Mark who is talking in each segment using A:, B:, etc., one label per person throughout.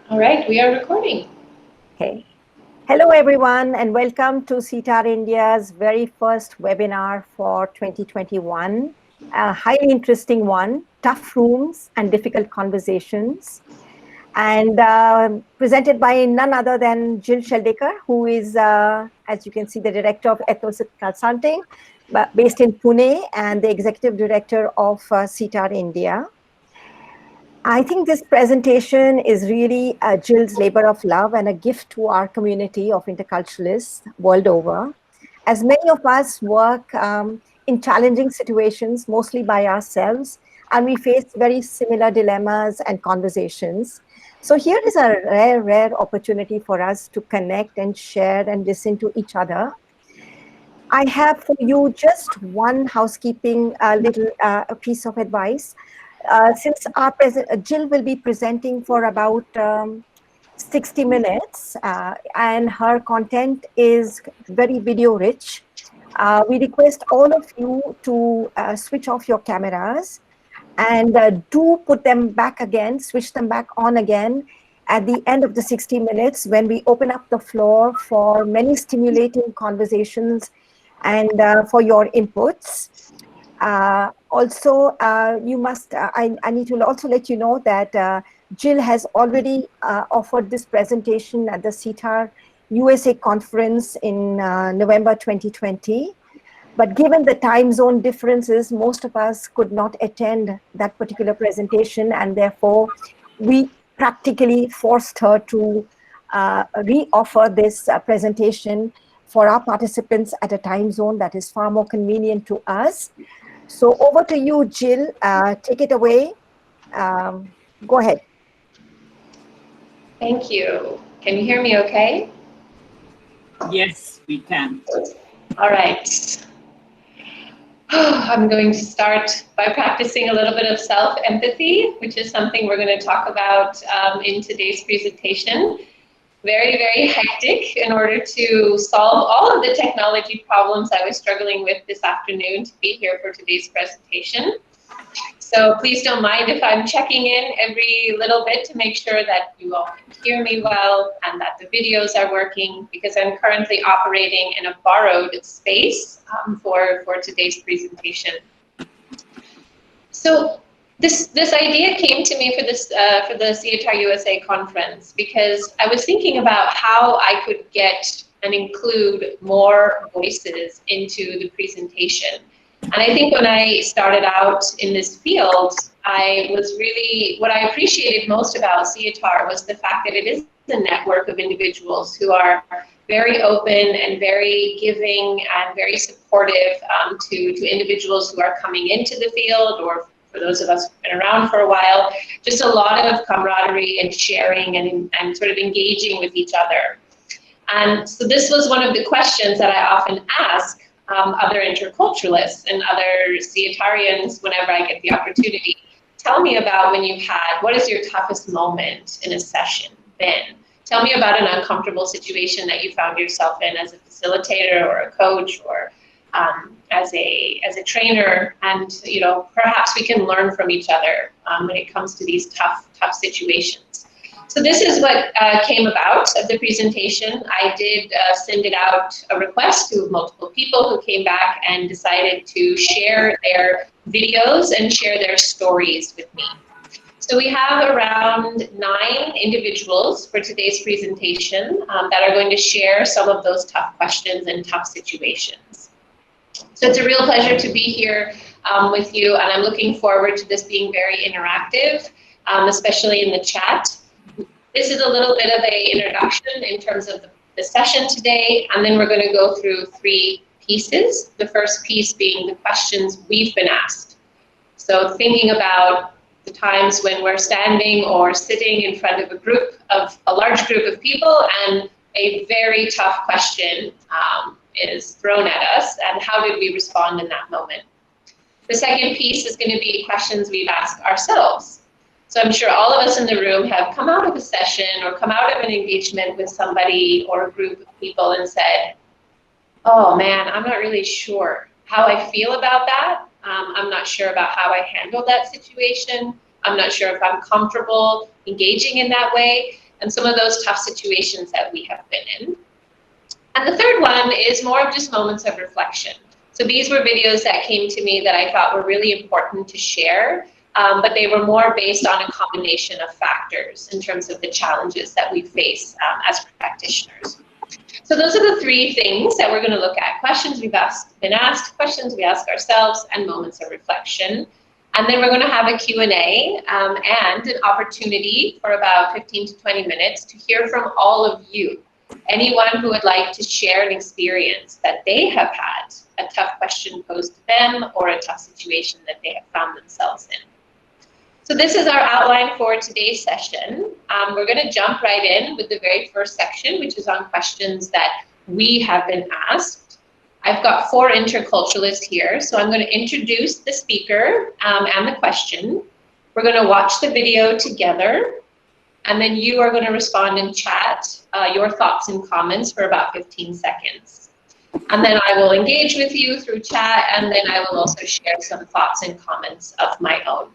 A: All right, we are recording.
B: Okay. Hello, everyone, and welcome to Sietarindia's very first webinar for 2021. A highly interesting one, tough rooms and difficult conversations. And presented by none other than Jill Sheldekar, who is, as you can see, the director of Ethnosynth Consulting, based in Pune, and the executive director of Sietar India. I think this presentation is really Jill's labor of love and a gift to our community of interculturalists world over. As many of us work in challenging situations, mostly by ourselves, and we face very similar dilemmas and conversations. So here is a rare opportunity for us to connect and share and listen to each other. I have for you just one housekeeping little piece of advice. Since our Jill will be presenting for about 60 minutes, and her content is very video rich, we request all of you to switch off your cameras and do put them back again, switch them back on again at the end of the 60 minutes when we open up the floor for many stimulating conversations and for your inputs. Also, I need to also let you know that Jill has already offered this presentation at the CETAR USA conference in November 2020. But given the time zone differences, most of us could not attend that particular presentation, and therefore we practically forced her to re-offer this presentation for our participants at a time zone that is far more convenient to us. So over to you, Jill. Take it away. Go ahead.
A: Thank you. Can you hear me okay?
C: Yes, we can.
A: All right. I'm going to start by practicing a little bit of self-empathy, which is something we're going to talk about in today's presentation. Very, very hectic in order to solve all of the technology problems I was struggling with this afternoon to be here for today's presentation. So please don't mind if I'm checking in every little bit to make sure that you all can hear me well and that the videos are working, because I'm currently operating in a borrowed space for today's presentation. So this idea came to me for the CETAR USA conference because I was thinking about how I could get and include more voices into the presentation. And I think when I started out in this field, what I appreciated most about CETAR was the fact that it is a network of individuals who are very open and very giving and very supportive to individuals who are coming into the field, or for those of us who've been around for a while, just a lot of camaraderie and sharing and sort of engaging with each other. And so this was one of the questions that I often ask other interculturalists and other Sietarians whenever I get the opportunity. Tell me about when you've had, what is your toughest moment in a session been? Tell me about an uncomfortable situation that you found yourself in as a facilitator or a coach or as a trainer, and perhaps we can learn from each other when it comes to these tough situations. So this is what came about of the presentation. I did send it out a request to multiple people who came back and decided to share their videos and share their stories with me. So we have around 9 individuals for today's presentation that are going to share some of those tough questions and tough situations. So it's a real pleasure to be here with you, and I'm looking forward to this being very interactive, especially in the chat. This is a little bit of an introduction in terms of the session today, and then we're going to go through 3 pieces. The first piece being the questions we've been asked. So thinking about the times when we're standing or sitting in front of a large group of people, and a very tough question is thrown at us, and how did we respond in that moment? The second piece is going to be questions we've asked ourselves. So I'm sure all of us in the room have come out of a session or come out of an engagement with somebody or a group of people and said, oh man, I'm not really sure how I feel about that. I'm not sure about how I handled that situation. I'm not sure if I'm comfortable engaging in that way, and some of those tough situations that we have been in. And the third one is more of just moments of reflection. So these were videos that came to me that I thought were really important to share, but they were more based on a combination of factors in terms of the challenges that we face as practitioners. So those are the three things that we're going to look at: questions we've been asked, questions we ask ourselves, and moments of reflection. And then we're going to have a Q&A and an opportunity for about 15 to 20 minutes to hear from all of you. Anyone who would like to share an experience that they have had, a tough question posed to them, or a tough situation that they have found themselves in. So this is our outline for today's session. We're going to jump right in with the very first section, which is on questions that we have been asked. I've got 4 interculturalists here, so I'm going to introduce the speaker and the question. We're going to watch the video together, and then you are going to respond in chat your thoughts and comments for about 15 seconds. And then I will engage with you through chat, and then I will also share some thoughts and comments of my own.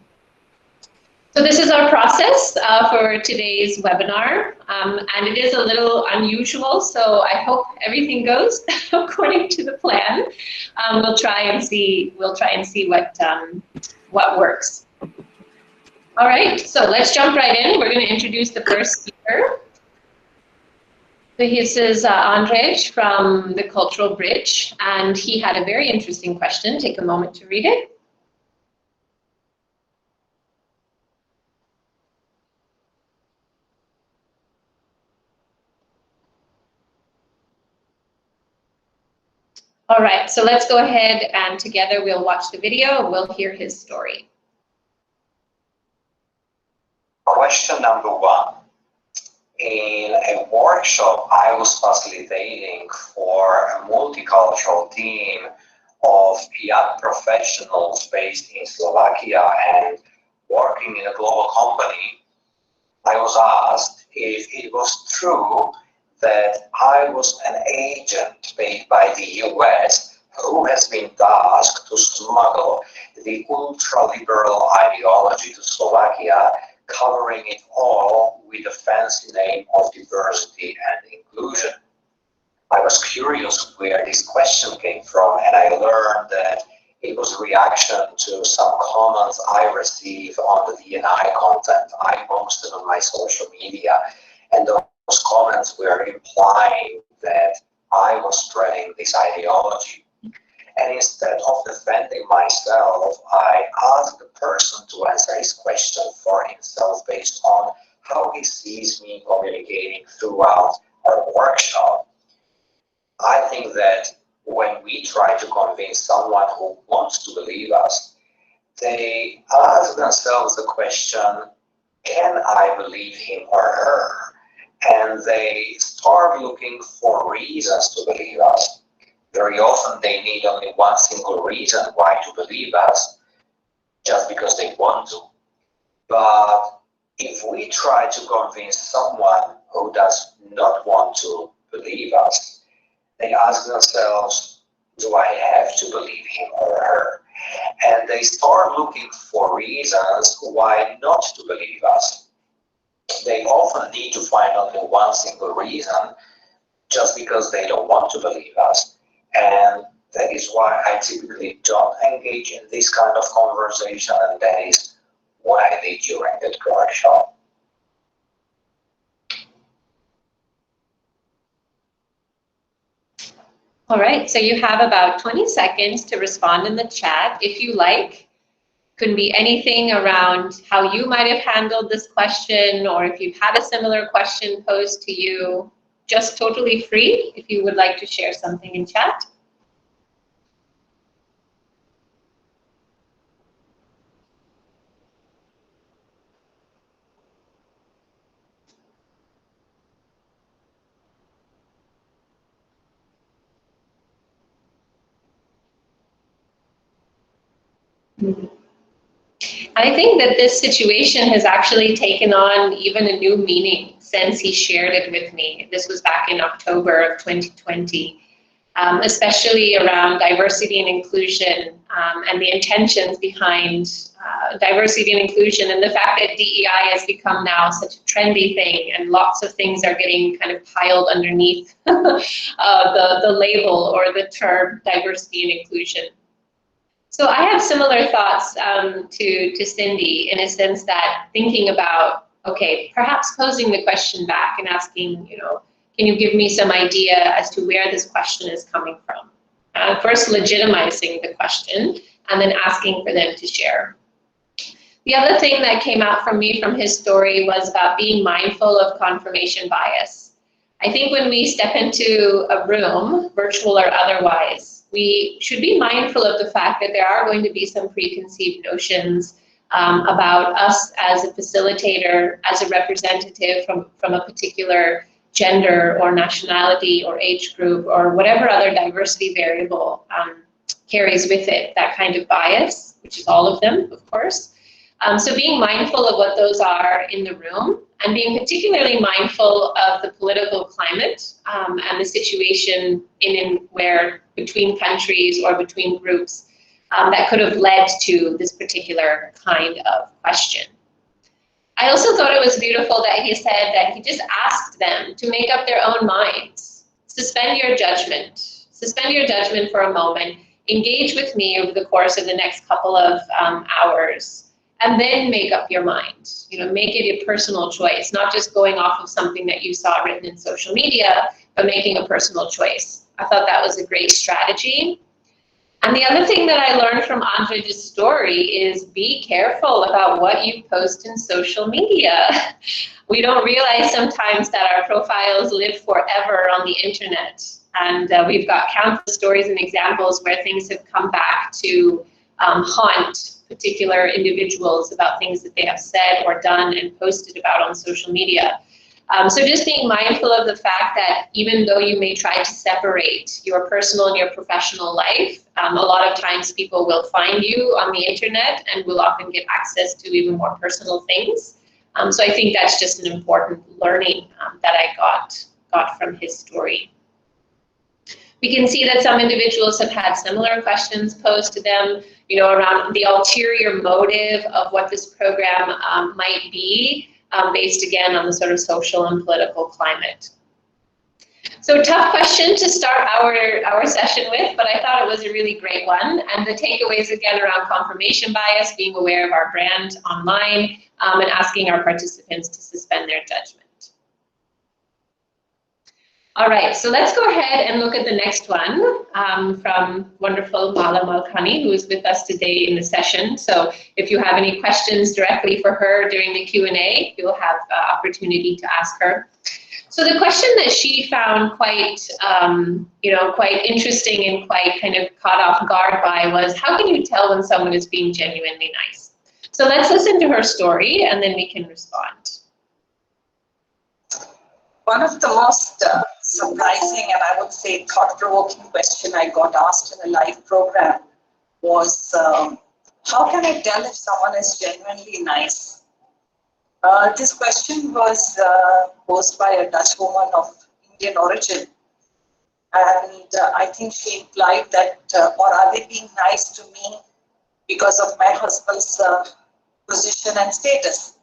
A: So this is our process for today's webinar, and it is a little unusual, so I hope everything goes according to the plan. We'll try and see what works. All right, so let's jump right in. We're going to introduce the first speaker. So this is Andrej from the Cultural Bridge, and he had a very interesting question. Take a moment to read it. All right, so let's go ahead and together we'll watch the video and we'll hear his story.
D: Question number 1. In a workshop I was facilitating for a multicultural team of young professionals based in Slovakia and working in a global company, I was asked if it was true that I was an agent paid by the US who has been tasked to smuggle the ultra-liberal ideology to Slovakia, covering it all with the fancy name of diversity and inclusion. I was curious where this question came from, and I learned that it was a reaction to some comments I received on the D&I content I posted on my social media, and those comments were implying that I was spreading this ideology. And instead of defending myself, I asked the person to answer his question for himself based on how he sees me communicating throughout our workshop. I think that when we try to convince someone who wants to believe us, they ask themselves the question, can I believe him or her? And they start looking for reasons to believe us. Very often they need only one single reason why to believe us, just because they want to. But if we try to convince someone who does not want to believe us, they ask themselves, do I have to believe him or her? And they start looking for reasons why not to believe us. They often need to find only one single reason just because they don't want to believe us. And that is why I typically don't engage in this kind of conversation, and that is what I did during that workshop.
A: All right, so you have about 20 seconds to respond in the chat if you like. Could be anything around how you might have handled this question, or if you've had a similar question posed to you, just totally free if you would like to share something in chat. I think that this situation has actually taken on even a new meaning since he shared it with me. This was back in October of 2020, especially around diversity and inclusion and the intentions behind diversity and inclusion, and the fact that DEI has become now such a trendy thing, and lots of things are getting kind of piled underneath the label or the term diversity and inclusion. So I have similar thoughts to Cindy, in a sense that thinking about, okay, perhaps posing the question back and asking, can you give me some idea as to where this question is coming from? First legitimizing the question, and then asking for them to share. The other thing that came out from me from his story was about being mindful of confirmation bias. I think when we step into a room, virtual or otherwise, we should be mindful of the fact that there are going to be some preconceived notions about us as a facilitator, as a representative from a particular gender or nationality or age group or whatever other diversity variable carries with it that kind of bias, which is all of them, of course. So being mindful of what those are in the room, and being particularly mindful of the political climate and the situation in where between countries or between groups that could have led to this particular kind of question. I also thought it was beautiful that he said that he just asked them to make up their own minds. Suspend your judgment. Suspend your judgment for a moment. Engage with me over the course of the next couple of hours, and then make up your mind. Make it a personal choice, not just going off of something that you saw written in social media, but making a personal choice. I thought that was a great strategy. And the other thing that I learned from Andrej's story is be careful about what you post in social media. We don't realize sometimes that our profiles live forever on the internet. And we've got countless stories and examples where things have come back to haunt particular individuals about things that they have said or done and posted about on social media. So just being mindful of the fact that even though you may try to separate your personal and your professional life, a lot of times people will find you on the internet and will often get access to even more personal things. So I think that's just an important learning that I got from his story. We can see that some individuals have had similar questions posed to them, around the ulterior motive of what this program might be, based again on the sort of social and political climate. So tough question to start our session with, but I thought it was a really great one. And the takeaways again around confirmation bias, being aware of our brand online, and asking our participants to suspend their judgment. All right, so let's go ahead and look at the next one from wonderful Mala Malkani, who is with us today in the session. So if you have any questions directly for her during the Q&A, you'll have opportunity to ask her. So the question that she found quite, quite interesting and quite kind of caught off guard by was, how can you tell when someone is being genuinely nice? So let's listen to her story and then we can respond.
E: One of the most surprising and I would say thought-provoking question I got asked in a live program was, how can I tell if someone is genuinely nice? This question was posed by a Dutch woman of Indian origin. And I think she implied that, or are they being nice to me because of my husband's position and status?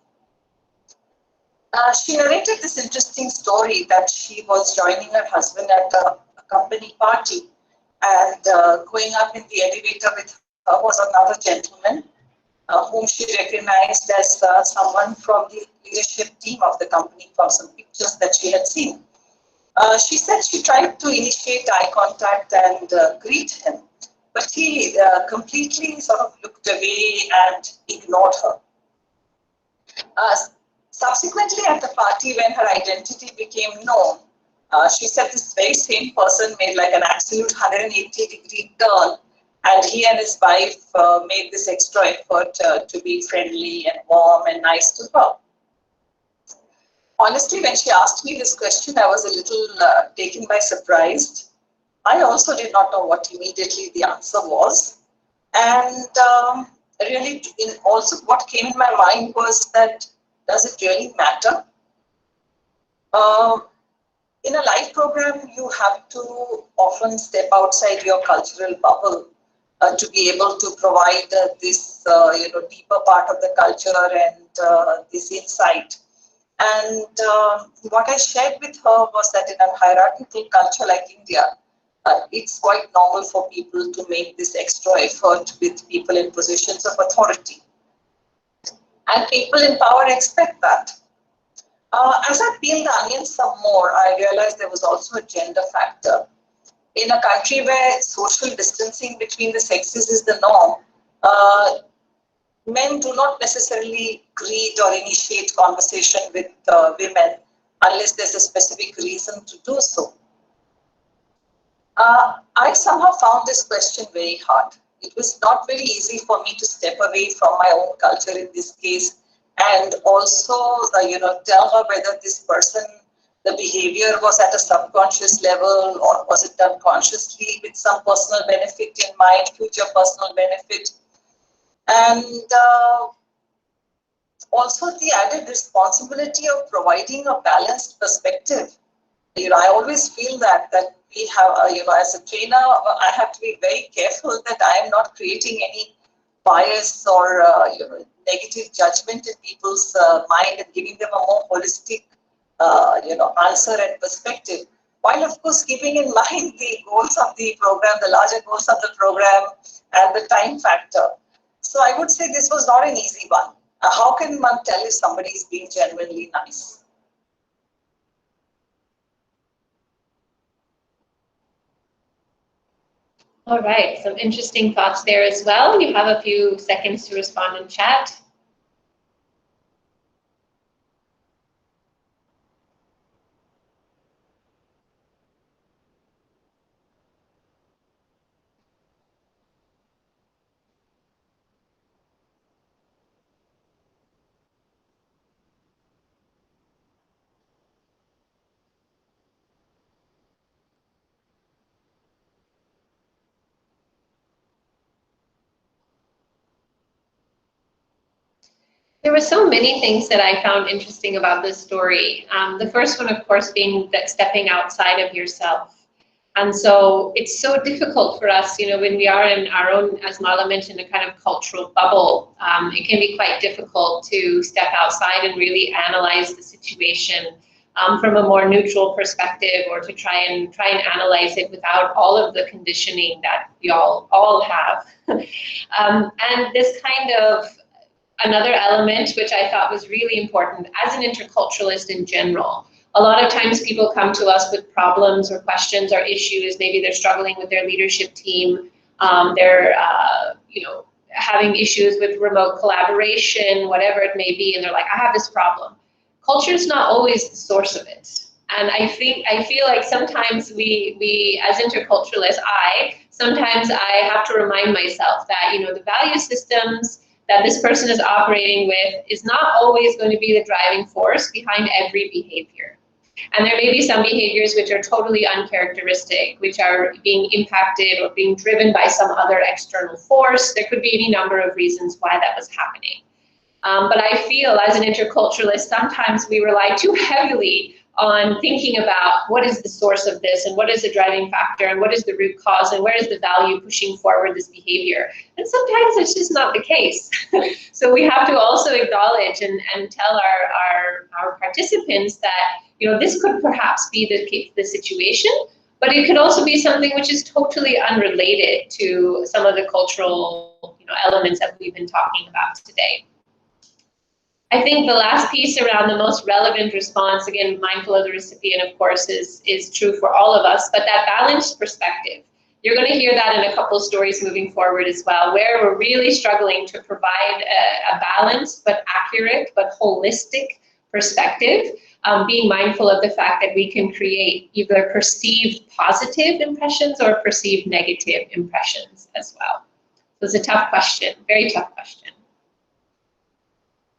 E: She narrated this interesting story that she was joining her husband at a company party, and going up in the elevator with her was another gentleman whom she recognized as someone from the leadership team of the company from some pictures that she had seen. She said she tried to initiate eye contact and greet him, but he completely sort of looked away and ignored her. Subsequently, at the party, when her identity became known, she said this very same person made like an absolute 180-degree turn, and he and his wife made this extra effort to be friendly and warm and nice to her. Honestly, when she asked me this question, I was a little taken by surprise. I also did not know what immediately the answer was. And really, also what came in my mind was that, does it really matter? In a live program, you have to often step outside your cultural bubble to be able to provide this deeper part of the culture and this insight. And what I shared with her was that in a hierarchical culture like India, it's quite normal for people to make this extra effort with people in positions of authority. And people in power expect that. As I peeled the onion some more, I realized there was also a gender factor. In a country where social distancing between the sexes is the norm, men do not necessarily greet or initiate conversation with women unless there's a specific reason to do so. I somehow found this question very hard. It was not very easy for me to step away from my own culture in this case and also, tell her whether this person, the behavior was at a subconscious level or was it done consciously with some personal benefit in mind, future personal benefit. And also the added responsibility of providing a balanced perspective. I always feel that we have, as a trainer, I have to be very careful that I am not creating any bias or, negative judgment in people's mind and giving them a more holistic, answer and perspective. While of course keeping in mind the goals of the program, the larger goals of the program and the time factor. So I would say this was not an easy one. How can one tell if somebody is being genuinely nice?
A: All right, some interesting thoughts there as well. You have a few seconds to respond in chat. There were so many things that I found interesting about this story. The first one, of course, being that stepping outside of yourself. And so it's so difficult for us, when we are in our own, as Marla mentioned, a kind of cultural bubble. It can be quite difficult to step outside and really analyze the situation from a more neutral perspective, or to try and analyze it without all of the conditioning that we all have. And this kind of another element which I thought was really important as an interculturalist in general. A lot of times people come to us with problems or questions or issues. Maybe they're struggling with their leadership team. They're having issues with remote collaboration, whatever it may be, and they're like, I have this problem. Culture is not always the source of it. And I feel like sometimes we as interculturalists, sometimes I have to remind myself that, the value systems that this person is operating with is not always going to be the driving force behind every behavior. And there may be some behaviors which are totally uncharacteristic, which are being impacted or being driven by some other external force. There could be any number of reasons why that was happening. But I feel as an interculturalist, sometimes we rely too heavily on thinking about what is the source of this and what is the driving factor and what is the root cause and where is the value pushing forward this behavior. And sometimes it's just not the case. So we have to also acknowledge and tell our participants that, this could perhaps be the situation, but it could also be something which is totally unrelated to some of the cultural elements that we've been talking about today. I think the last piece around the most relevant response, again, mindful of the recipient, of course, is true for all of us, but that balanced perspective. You're going to hear that in a couple stories moving forward as well, where we're really struggling to provide a balanced but accurate but holistic perspective, being mindful of the fact that we can create either perceived positive impressions or perceived negative impressions as well. So it's a tough question, very tough question.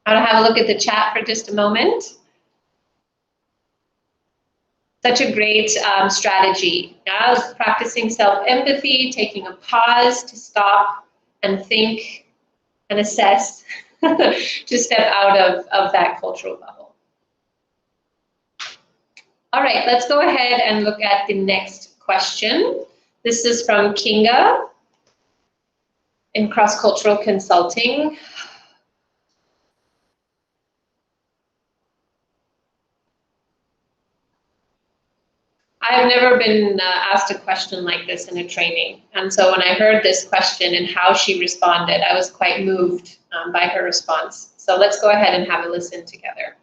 A: I want to have a look at the chat for just a moment. Such a great strategy. Now, practicing self-empathy, taking a pause to stop and think and assess to step out of that cultural bubble. All right, let's go ahead and look at the next question. This is from Kinga. in cross-cultural consulting. I've never been asked a question like this in a training. And so when I heard this question and how she responded, I was quite moved by her response. So let's go ahead and have a listen together.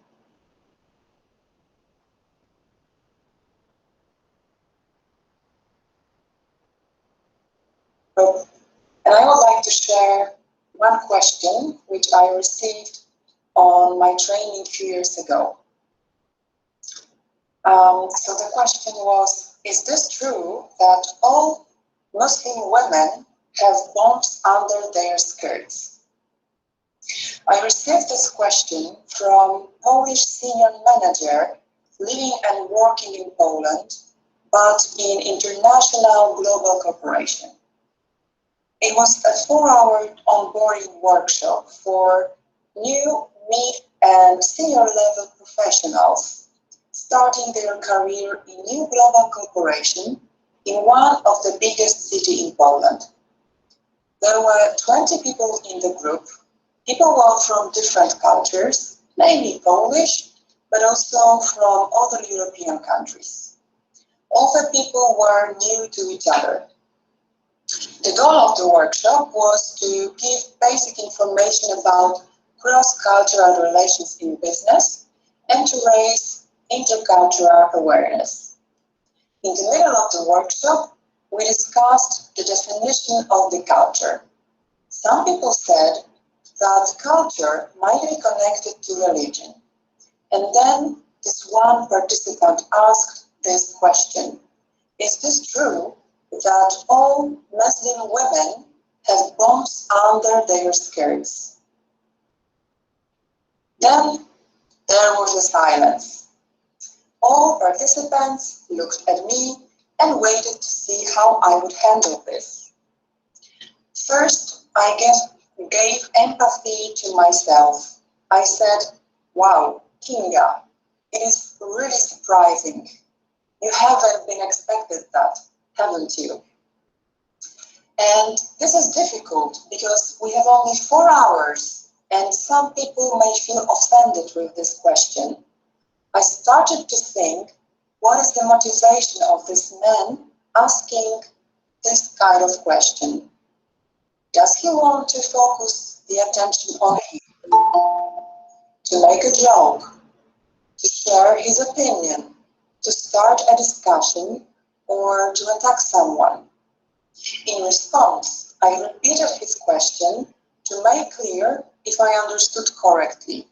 F: And I would like to share one question which I received on my training a few years ago. So the question was, is this true that all Muslim women have bumps under their skirts? I received this question from Polish senior manager living and working in Poland, but in international global corporation. It was a 4-hour onboarding workshop for new, mid, and senior level professionals starting their career in new global corporation in one of the biggest cities in Poland. There were 20 people in the group. People were from different cultures, mainly Polish, but also from other European countries. All the people were new to each other. The goal of the workshop was to give basic information about cross-cultural relations in business and to raise intercultural awareness. In the middle of the workshop, we discussed the definition of the culture. Some people said that culture might be connected to religion. And then this one participant asked this question: is this true that all Muslim women have bumps under their skirts? Then there was a silence. All participants looked at me and waited to see how I would handle this. First, I gave empathy to myself. I said, "Wow, Kinga, it is really surprising. You haven't been expected that, haven't you?" And this is difficult because we have only 4 hours and some people may feel offended with this question. I started to think, what is the motivation of this man asking this kind of question? Does he want to focus the attention on him, to make a joke, to share his opinion, to start a discussion, or to attack someone? In response, I repeated his question to make clear if I understood correctly.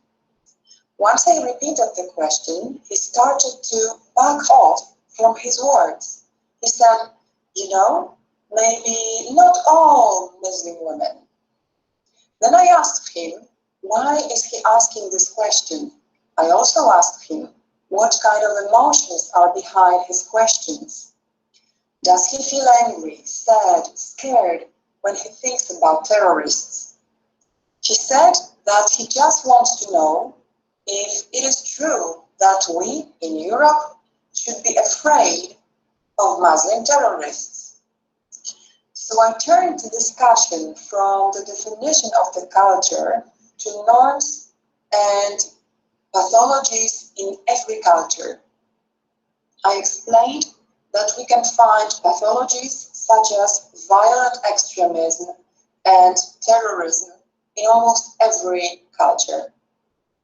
F: Once I repeated the question, he started to back off from his words. He said, "You know, maybe not all Muslim women." Then I asked him, why is he asking this question? I also asked him, what kind of emotions are behind his questions? Does he feel angry, sad, scared when he thinks about terrorists? He said that he just wants to know if it is true that we in Europe should be afraid of Muslim terrorists. So I turned the discussion from the definition of the culture to norms and pathologies in every culture. I explained that we can find pathologies such as violent extremism and terrorism in almost every culture.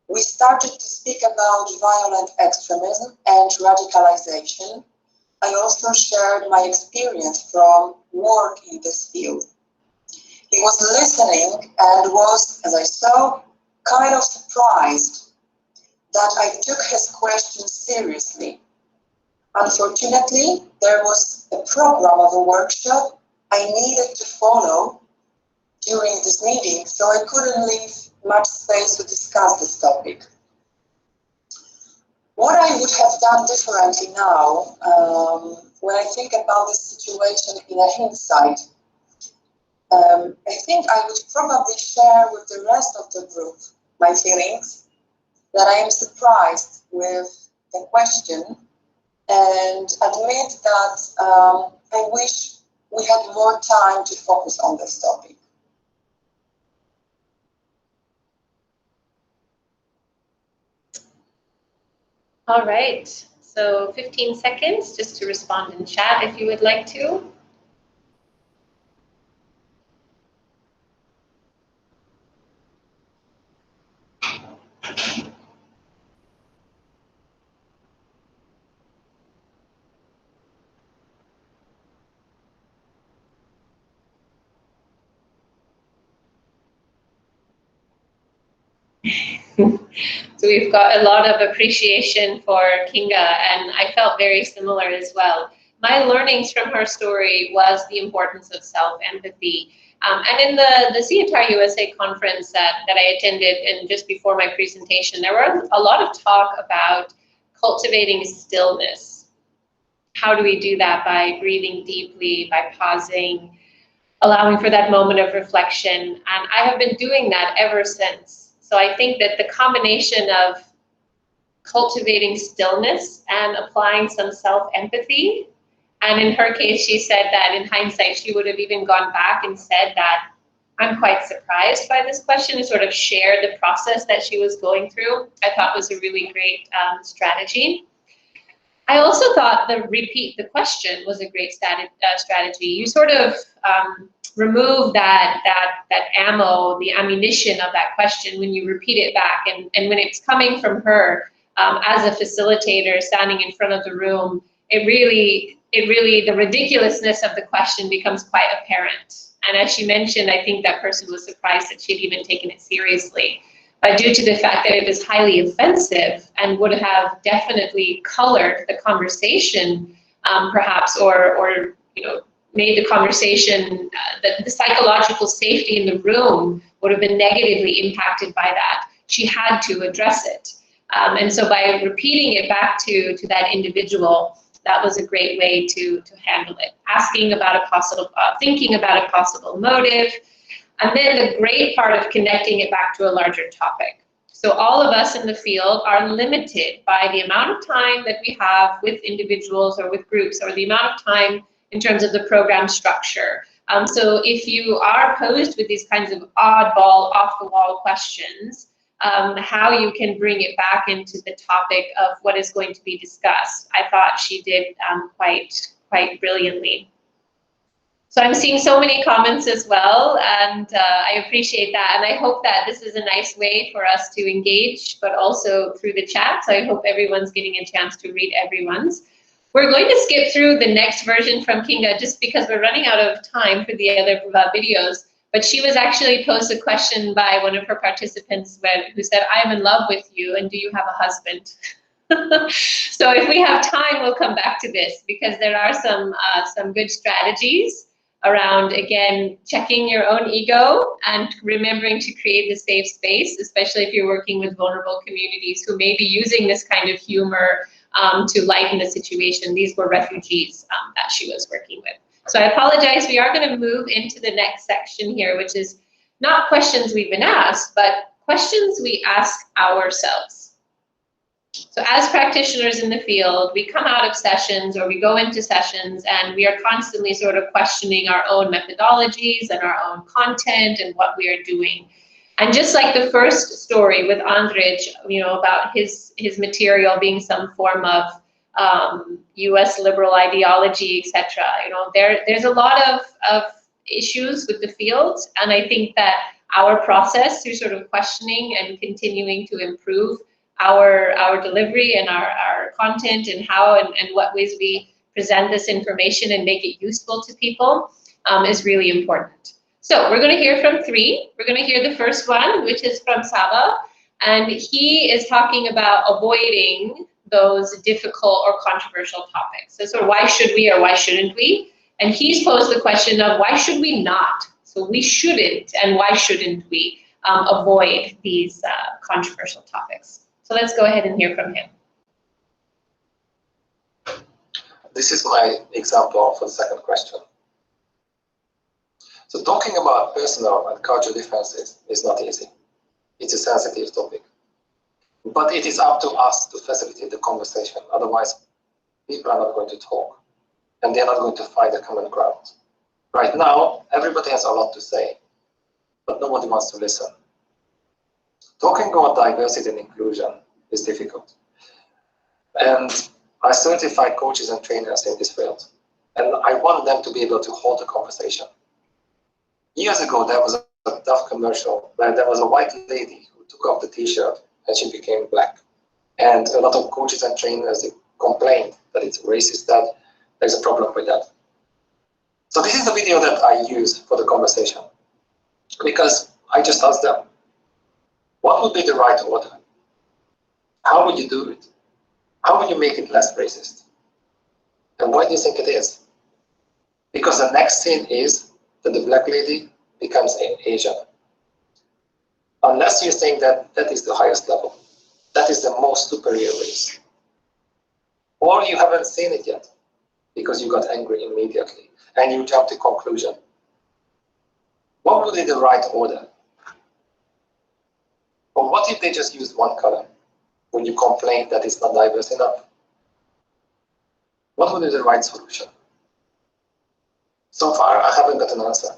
F: We started to speak about violent extremism and radicalization. I also shared my experience from work in this field. He was listening and was, as I saw, kind of surprised that I took his question seriously. Unfortunately, there was a program of a workshop I needed to follow during this meeting, so I couldn't leave much space to discuss this topic. What I would have done differently now, when I think about this situation in a hindsight, I think I would probably share with the rest of the group my feelings, that I am surprised with the question, and admit that I wish we had more time to focus on this topic.
A: All right, so 15 seconds just to respond in chat if you would like to. So we've got a lot of appreciation for Kinga, and I felt very similar as well. My learnings from her story was the importance of self-empathy. And in the CETAR USA conference that I attended, and just before my presentation, there were a lot of talk about cultivating stillness. How do we do that? By breathing deeply, by pausing, allowing for that moment of reflection. And I have been doing that ever since. So I think that the combination of cultivating stillness and applying some self-empathy, and in her case, she said that in hindsight, she would have even gone back and said that I'm quite surprised by this question, and sort of share the process that she was going through. I thought was a really great strategy. I also thought the repeat the question was a great strategy. You sort of remove that ammo, the ammunition of that question when you repeat it back, and when it's coming from her as a facilitator standing in front of the room, it really the ridiculousness of the question becomes quite apparent. And as she mentioned, I think that person was surprised that she'd even taken it seriously. But due to the fact that it was highly offensive and would have definitely colored the conversation, perhaps, or made the conversation, the psychological safety in the room would have been negatively impacted by that. She had to address it. And so by repeating it back to that individual, that was a great way to handle it. Asking about a possible, thinking about a possible motive, and then the great part of connecting it back to a larger topic. So all of us in the field are limited by the amount of time that we have with individuals or with groups, or the amount of time in terms of the program structure. So if you are posed with these kinds of oddball, off-the-wall questions, how you can bring it back into the topic of what is going to be discussed. I thought she did quite brilliantly. So I'm seeing so many comments as well, and I appreciate that. And I hope that this is a nice way for us to engage, but also through the chat. So I hope everyone's getting a chance to read everyone's. We're going to skip through the next version from Kinga just because we're running out of time for the other videos. But she was actually posed a question by one of her participants who said, I'm in love with you, and do you have a husband? So if we have time, we'll come back to this, because there are some good strategies around, again, checking your own ego and remembering to create the safe space, especially if you're working with vulnerable communities who may be using this kind of humor to lighten the situation. These were refugees that she was working with. So I apologize, we are going to move into the next section here, which is not questions we've been asked, but questions we ask ourselves. So as practitioners in the field, we come out of sessions, or we go into sessions, and we are constantly sort of questioning our own methodologies and our own content and what we are doing. And just like the first story with Andrej, about his material being some form of U.S. liberal ideology, etc. There's a lot of issues with the field, and I think that our process through sort of questioning and continuing to improve our delivery and our content, and how and what ways we present this information and make it useful to people is really important. So we're going to hear from three. We're going to hear the first one, which is from Sava, and he is talking about avoiding those difficult or controversial topics. So sort of why should we or why shouldn't we? And he's posed the question of why should we not? So we shouldn't, and why shouldn't we avoid these controversial topics? So let's go ahead and hear from him.
G: This is my example for the second question. So talking about personal and cultural differences is not easy. It's a sensitive topic. But it is up to us to facilitate the conversation. Otherwise, people are not going to talk, and they're not going to find a common ground. Right now, everybody has a lot to say, but nobody wants to listen. Talking about diversity and inclusion is difficult. And I certify coaches and trainers in this field. And I want them to be able to hold a conversation. Years ago, there was a tough commercial where there was a white lady who took off the t-shirt and she became black. And a lot of coaches and trainers complained that it's racist, that there's a problem with that. So this is the video that I use for the conversation, because I just asked them, what would be the right order? How would you do it? How would you make it less racist? And why do you think it is? Because the next scene is that the black lady becomes Asian. Unless you think that that is the highest level, that is the most superior race. Or you haven't seen it yet, because you got angry immediately and you jumped to conclusion. What would be the right order? Or what if they just used one color when you complain that it's not diverse enough? What would be the right solution? So far, I haven't got an answer.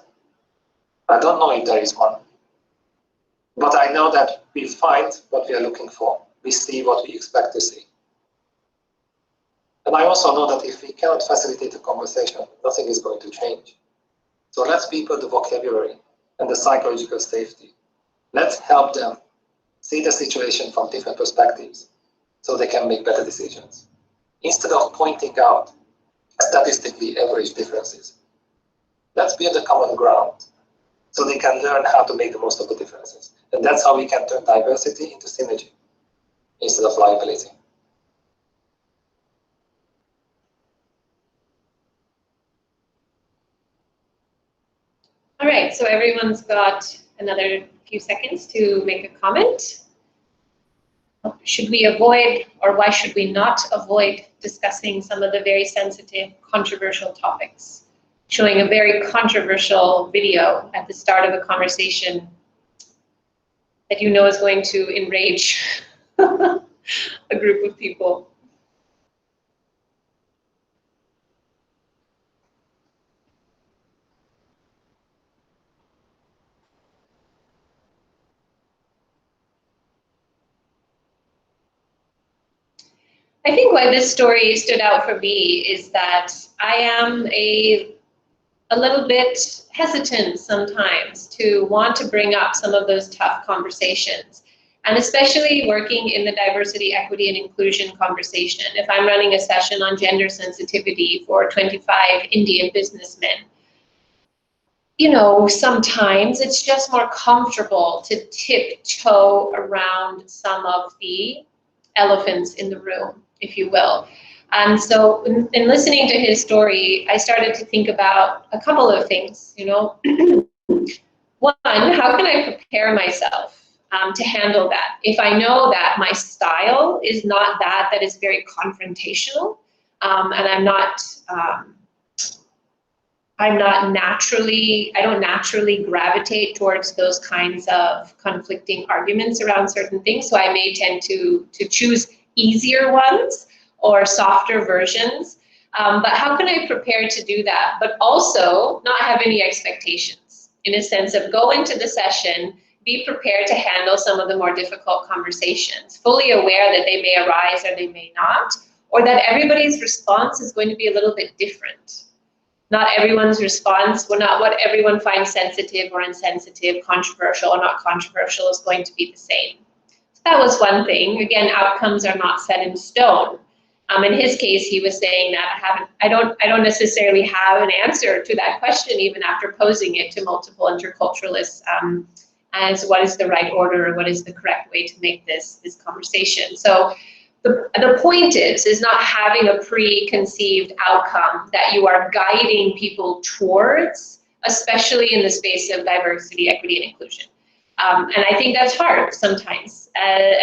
G: I don't know if there is one. But I know that we find what we are looking for. We see what we expect to see. And I also know that if we cannot facilitate the conversation, nothing is going to change. So let's people the vocabulary and the psychological safety. Let's help them see the situation from different perspectives so they can make better decisions. Instead of pointing out statistically average differences, let's build a common ground so they can learn how to make the most of the differences. And that's how we can turn diversity into synergy instead of liability.
A: All right, so everyone's got another few seconds to make a comment. Should we avoid, or why should we not avoid discussing some of the very sensitive, controversial topics? Showing a very controversial video at the start of a conversation that you know is going to enrage a group of people. I think why this story stood out for me is that I am a little bit hesitant sometimes to want to bring up some of those tough conversations. And especially working in the diversity, equity, and inclusion conversation. If I'm running a session on gender sensitivity for 25 Indian businessmen, you know, sometimes it's just more comfortable to tiptoe around some of the elephants in the room, if you will. And so in listening to his story, I started to think about a couple of things, you know. One, how can I prepare myself to handle that? If I know that my style is not that is very confrontational, and I don't naturally gravitate towards those kinds of conflicting arguments around certain things, so I may tend to choose easier ones or softer versions. But how can I prepare to do that, but also not have any expectations, in a sense of go into the session, be prepared to handle some of the more difficult conversations, fully aware that they may arise or they may not, or that everybody's response is going to be a little bit different. Not everyone's response, not what everyone finds sensitive or insensitive, controversial or not controversial is going to be the same. So that was one thing. Again, outcomes are not set in stone. In his case, he was saying that I don't necessarily have an answer to that question even after posing it to multiple interculturalists as what is the right order or what is the correct way to make this conversation. So the point is not having a preconceived outcome that you are guiding people towards, especially in the space of diversity, equity, and inclusion. And I think that's hard sometimes,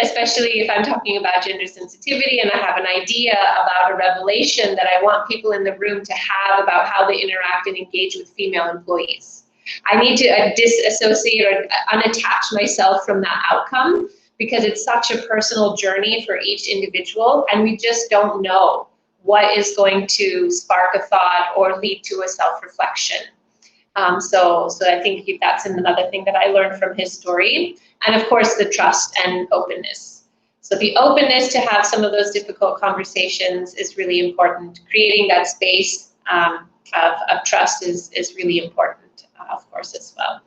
A: especially if I'm talking about gender sensitivity and I have an idea about a revelation that I want people in the room to have about how they interact and engage with female employees. I need to disassociate or unattach myself from that outcome because it's such a personal journey for each individual, and we just don't know what is going to spark a thought or lead to a self-reflection. So I think that's another thing that I learned from his story. And of course, the trust and openness. So the openness to have some of those difficult conversations is really important. Creating that space of trust is really important, of course, as well.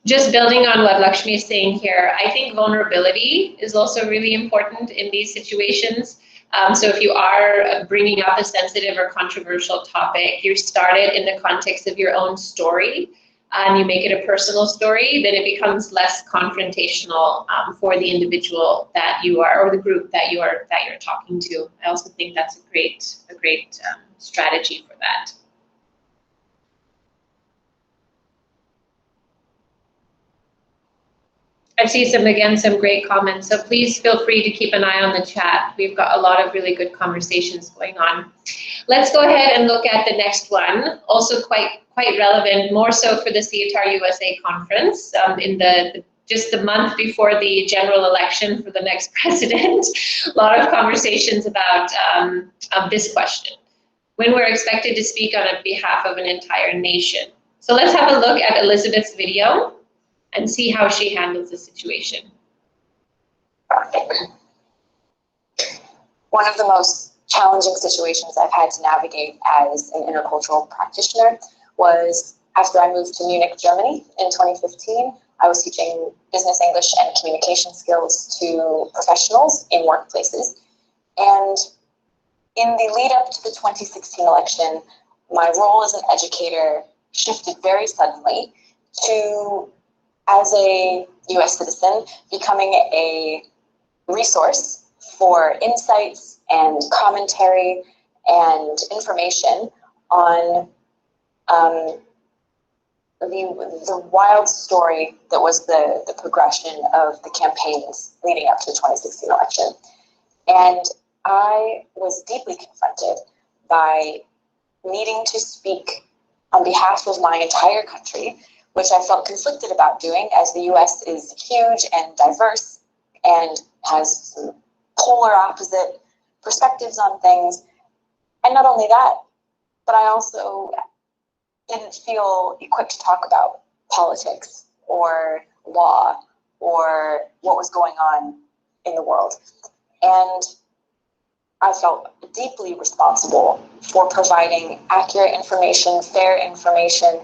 A: Just building on what Lakshmi is saying here, I think vulnerability is also really important in these situations. So if you are bringing up a sensitive or controversial topic, you start it in the context of your own story, and you make it a personal story, then it becomes less confrontational for the individual that you are, or the group that you're talking to. I also think that's a great strategy for that. I see some great comments, so please feel free to keep an eye on the chat. We've got a lot of really good conversations going on. Let's go ahead and look at the next one, also quite relevant, more so for the CIETAR USA conference in just the month before the general election for the next president. A lot of conversations about this question: when we're expected to speak on behalf of an entire nation. So let's have a look at Elizabeth's video and see how she handles the situation.
H: One of the most challenging situations I've had to navigate as an intercultural practitioner was after I moved to Munich, Germany in 2015. I was teaching business English and communication skills to professionals in workplaces. And in the lead up to the 2016 election, my role as an educator shifted very suddenly to, as a US citizen, becoming a resource for insights and commentary and information on the wild story that was the progression of the campaigns leading up to the 2016 election. And I was deeply confronted by needing to speak on behalf of my entire country, which I felt conflicted about doing, as the US is huge and diverse and has some polar opposite perspectives on things. And not only that, but I also didn't feel equipped to talk about politics or law or what was going on in the world. And I felt deeply responsible for providing accurate information, fair information.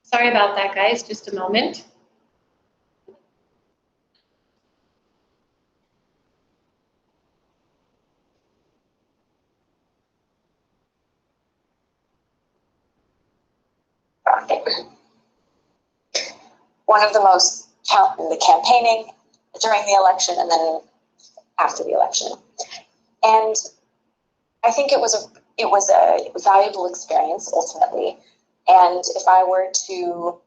A: Sorry about that, guys, just a moment.
H: One of the most challenging, the campaigning during the election and then after the election. And I think it was a valuable experience ultimately. And if I were to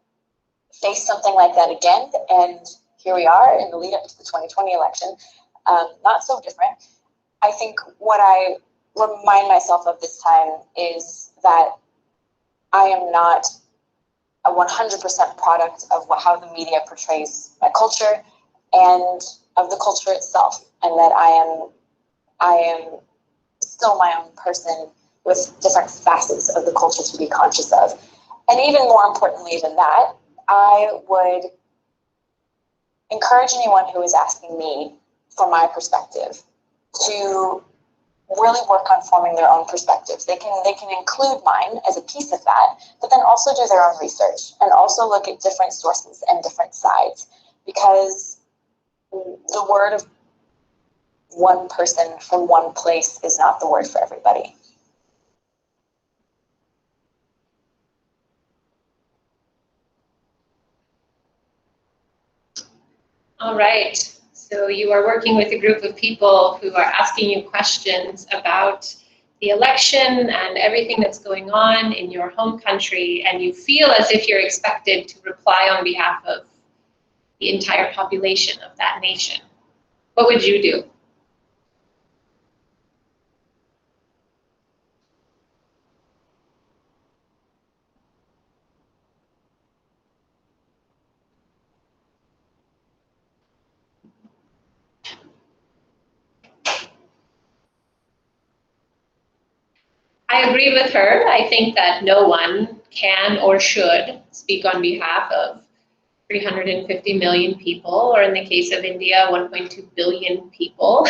H: face something like that again, and here we are in the lead up to the 2020 election, not so different, I think what I remind myself of this time is that I am not a 100% product of how the media portrays my culture and of the culture itself, and that I am still my own person with different facets of the culture to be conscious of. And even more importantly than that, I would encourage anyone who is asking me for my perspective to really work on forming their own perspectives. They can include mine as a piece of that, but then also do their own research and also look at different sources and different sides, because the word of one person from one place is not the word for everybody.
A: All right, so you are working with a group of people who are asking you questions about the election and everything that's going on in your home country, and you feel as if you're expected to reply on behalf of the entire population of that nation. What would you do? I agree with her. I think that no one can or should speak on behalf of 350 million people, or in the case of India, 1.2 billion people,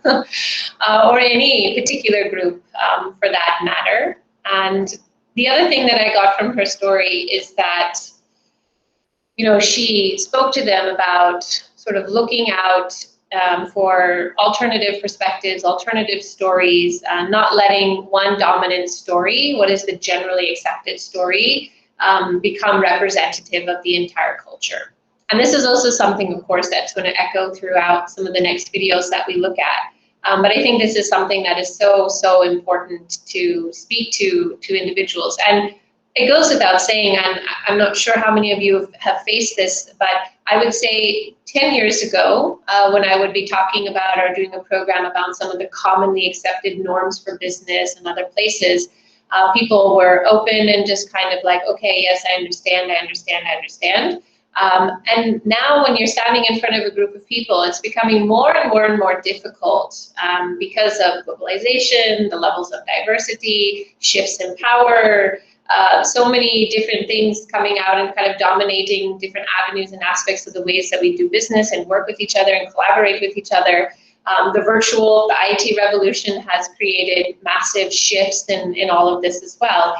A: or any particular group for that matter. And the other thing that I got from her story is that, you know, she spoke to them about sort of looking out for alternative perspectives, alternative stories, not letting one dominant story, what is the generally accepted story, become representative of the entire culture. And this is also something, of course, that's going to echo throughout some of the next videos that we look at. But I think this is something that is so important to speak to individuals. And it goes without saying, and I'm not sure how many of you have faced this, but I would say 10 years ago, when I would be talking about or doing a program about some of the commonly accepted norms for business and other places, people were open and just kind of like, okay, yes, I understand. And now when you're standing in front of a group of people, it's becoming more and more difficult because of globalization, the levels of diversity, shifts in power, so many different things coming out and kind of dominating different avenues and aspects of the ways that we do business and work with each other and collaborate with each other. The IT revolution has created massive shifts in all of this as well.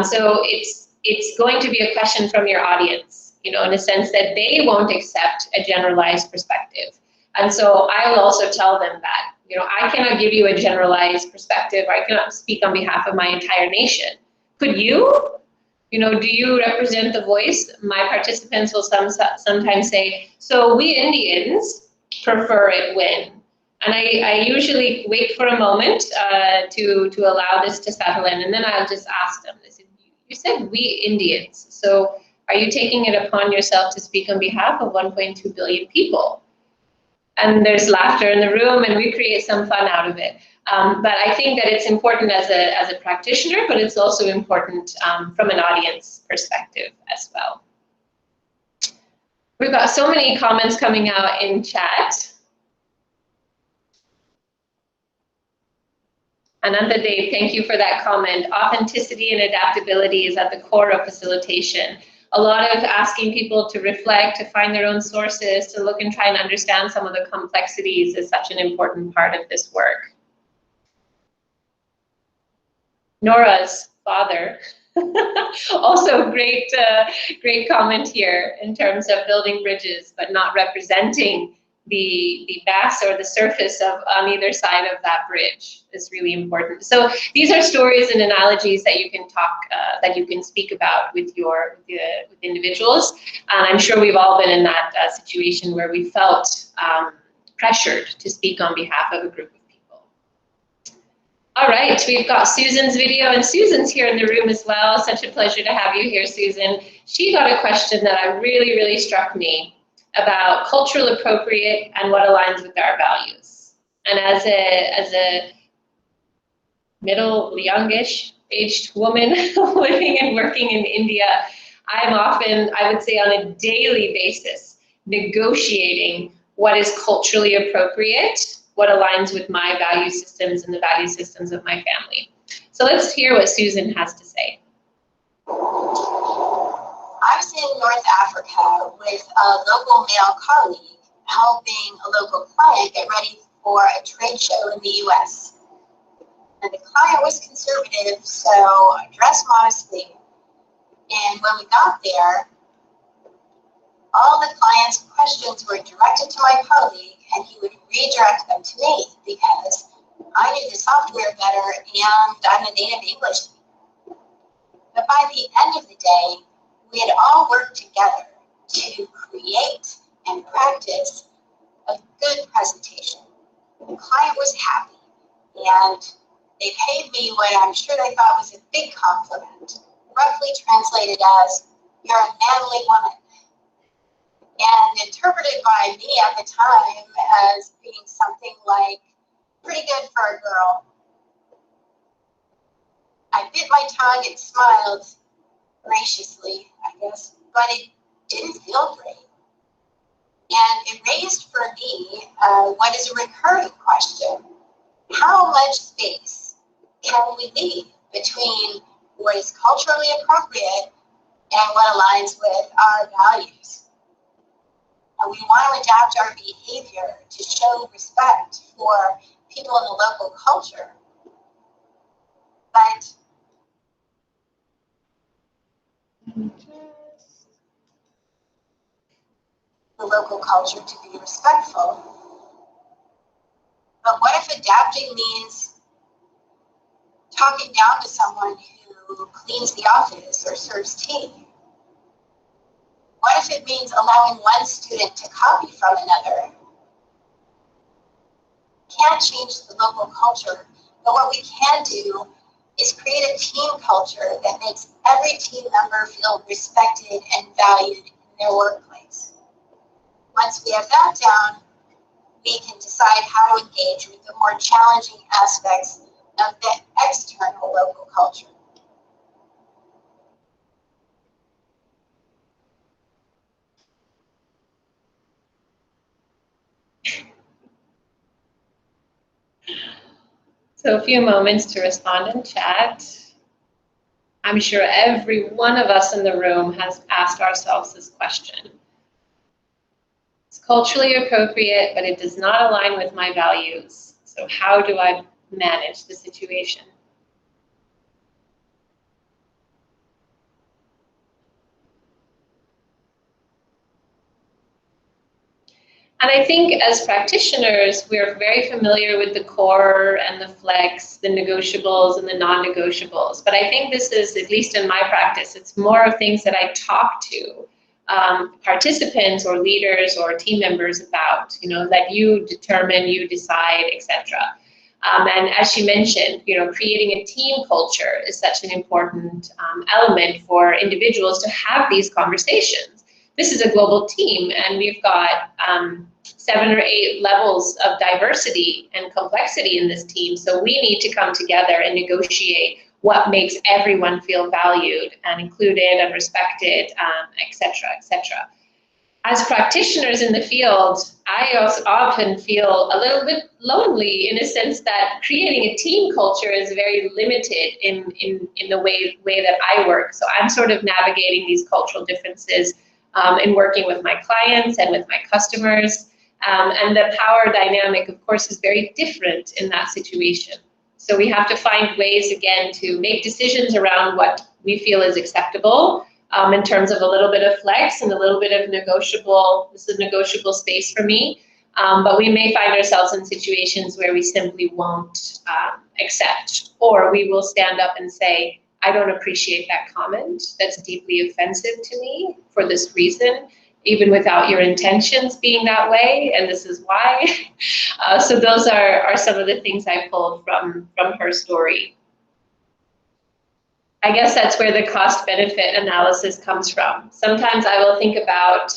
A: So it's going to be a question from your audience, you know, in a sense that they won't accept a generalized perspective. And so I will also tell them that, you know, I cannot give you a generalized perspective, or I cannot speak on behalf of my entire nation. Could you? You know, do you represent the voice? My participants will sometimes say, so we Indians prefer it when. And I usually wait for a moment to allow this to settle in, and then I'll just ask them, I said, you said we Indians, so are you taking it upon yourself to speak on behalf of 1.2 billion people? And there's laughter in the room, and we create some fun out of it. But I think that it's important as a practitioner, but it's also important from an audience perspective as well. We've got so many comments coming out in chat. Ananda Dave, thank you for that comment. Authenticity and adaptability is at the core of facilitation. A lot of asking people to reflect, to find their own sources, to look and try and understand some of the complexities is such an important part of this work. Nora's father, also great comment here in terms of building bridges, but not representing the mass or the surface of on either side of that bridge is really important. So these are stories and analogies that you can talk, that you can speak about with with individuals. And I'm sure we've all been in that situation where we felt pressured to speak on behalf of a group of people. All right, we've got Susan's video, and Susan's here in the room as well. Such a pleasure to have you here, Susan. She got a question that really struck me about cultural appropriate and what aligns with our values. And as a middle, youngish aged woman living and working in India, I'm often, I would say on a daily basis, negotiating what is culturally appropriate, what aligns with my value systems and the value systems of my family. So let's hear what Susan has to say.
I: I was in North Africa with a local male colleague helping a local client get ready for a trade show in the US. And the client was conservative, so dressed modestly. And when we got there, all the client's questions were directed to my colleague, and he would redirect them to me because I knew the software better and I'm a native English speaker. But by the end of the day, we had all worked together to create and practice a good presentation. The client was happy, and they paid me what I'm sure they thought was a big compliment, roughly translated as, "You're a manly woman," and interpreted by me at the time as being something like, "Pretty good for a girl." I bit my tongue and smiled graciously, I guess, but it didn't feel great. And it raised for me what is a recurring question: how much space can we leave between what is culturally appropriate and what aligns with our values. And we want to adapt our behavior to show respect for people in the local culture. But the local culture to be respectful. But what if adapting means talking down to someone who cleans the office or serves tea? What if it means allowing one student to copy from another? Can't change the local culture, but what we can do is create a team culture that makes every team member feel respected and valued in their workplace. Once we have that down, we can decide how to engage with the more challenging aspects of the external local culture.
A: So a few moments to respond in chat. I'm sure every one of us in the room has asked ourselves this question. It's culturally appropriate, but it does not align with my values. So how do I manage the situation? And I think as practitioners, we're very familiar with the core and the flex, the negotiables and the non-negotiables. But I think this is, at least in my practice, it's more of things that I talk to participants or leaders or team members about, that you determine, you decide, etc. And as she mentioned, creating a team culture is such an important element for individuals to have these conversations. This is a global team, and we've got 7 or 8 levels of diversity and complexity in this team. So we need to come together and negotiate what makes everyone feel valued and included and respected, et cetera, et cetera. As practitioners in the field, I also often feel a little bit lonely in a sense that creating a team culture is very limited in the way that I work. So I'm sort of navigating these cultural differences in working with my clients and with my customers. And the power dynamic, of course, is very different in that situation. So we have to find ways, again, to make decisions around what we feel is acceptable in terms of a little bit of flex and a little bit of negotiable. This is negotiable space for me. But we may find ourselves in situations where we simply won't accept, or we will stand up and say, I don't appreciate that comment. That's deeply offensive to me for this reason, even without your intentions being that way, and this is why. So those are some of the things I pulled from her story. I guess that's where the cost-benefit analysis comes from. Sometimes I will think about,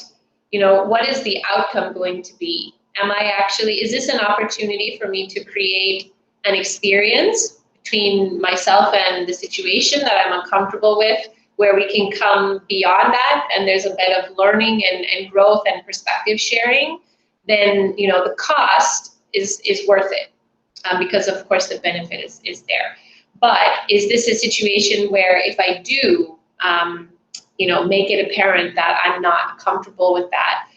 A: what is the outcome going to be? Is this an opportunity for me to create an experience between myself and the situation that I'm uncomfortable with, where we can come beyond that and there's a bit of learning and growth and perspective sharing? Then the cost is worth it because of course the benefit is there. But is this a situation where if I do make it apparent that I'm not comfortable with that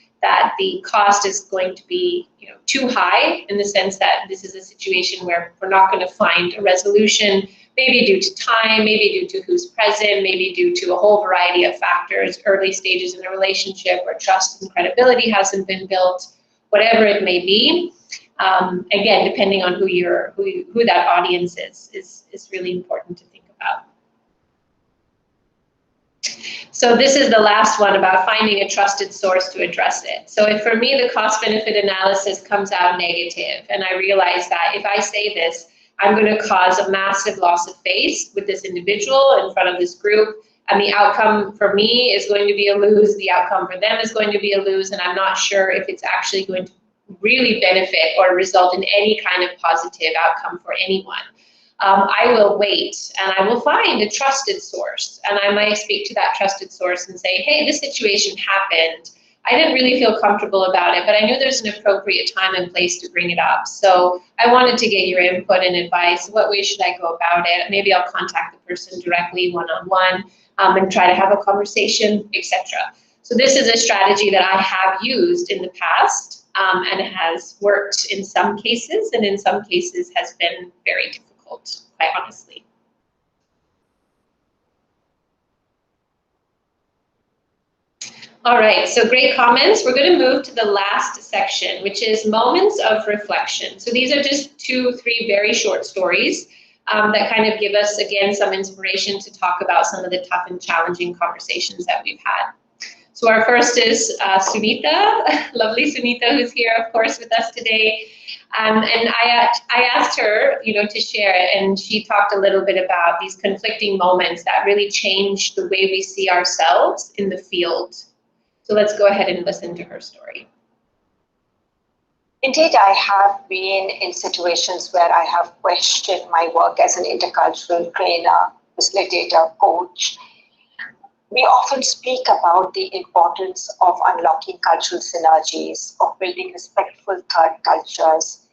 A: the cost is going to be too high, in the sense that this is a situation where we're not going to find a resolution, maybe due to time, maybe due to who's present, maybe due to a whole variety of factors, early stages in a relationship where trust and credibility hasn't been built, whatever it may be. Again, depending on who that audience is really important to think about. So this is the last one about finding a trusted source to address it. So if for me the cost-benefit analysis comes out negative, and I realize that if I say this, I'm going to cause a massive loss of face with this individual in front of this group, and the outcome for me is going to be a lose, the outcome for them is going to be a lose, and I'm not sure if it's actually going to really benefit or result in any kind of positive outcome for anyone. I will wait and I will find a trusted source, and I might speak to that trusted source and say, hey, this situation happened. I didn't really feel comfortable about it, but I knew there's an appropriate time and place to bring it up. So I wanted to get your input and advice. What way should I go about it? Maybe I'll contact the person directly one-on-one and try to have a conversation, etc. So this is a strategy that I have used in the past and it has worked in some cases, and in some cases has been very difficult, quite honestly. All right, so great comments. We're going to move to the last section, which is moments of reflection. So these are just 2-3 very short stories that kind of give us, again, some inspiration to talk about some of the tough and challenging conversations that we've had. So our first is Sunita, lovely Sunita, who's here, of course, with us today. And I asked her, to share it, and she talked a little bit about these conflicting moments that really change the way we see ourselves in the field. So let's go ahead and listen to her story.
J: Indeed, I have been in situations where I have questioned my work as an intercultural trainer, facilitator, coach. We often speak about the importance of unlocking cultural synergies, of building respectful third cultures.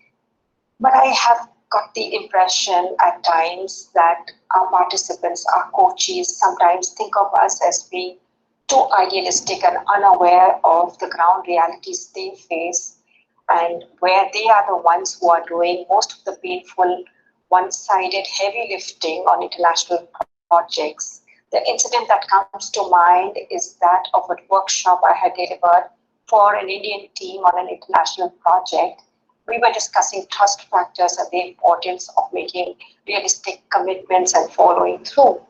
J: But I have got the impression at times that our participants, our coaches, sometimes think of us as being too idealistic and unaware of the ground realities they face, and where they are the ones who are doing most of the painful, one-sided heavy lifting on international projects. The incident that comes to mind is that of a workshop I had delivered for an Indian team on an international project. We were discussing trust factors and the importance of making realistic commitments and following through.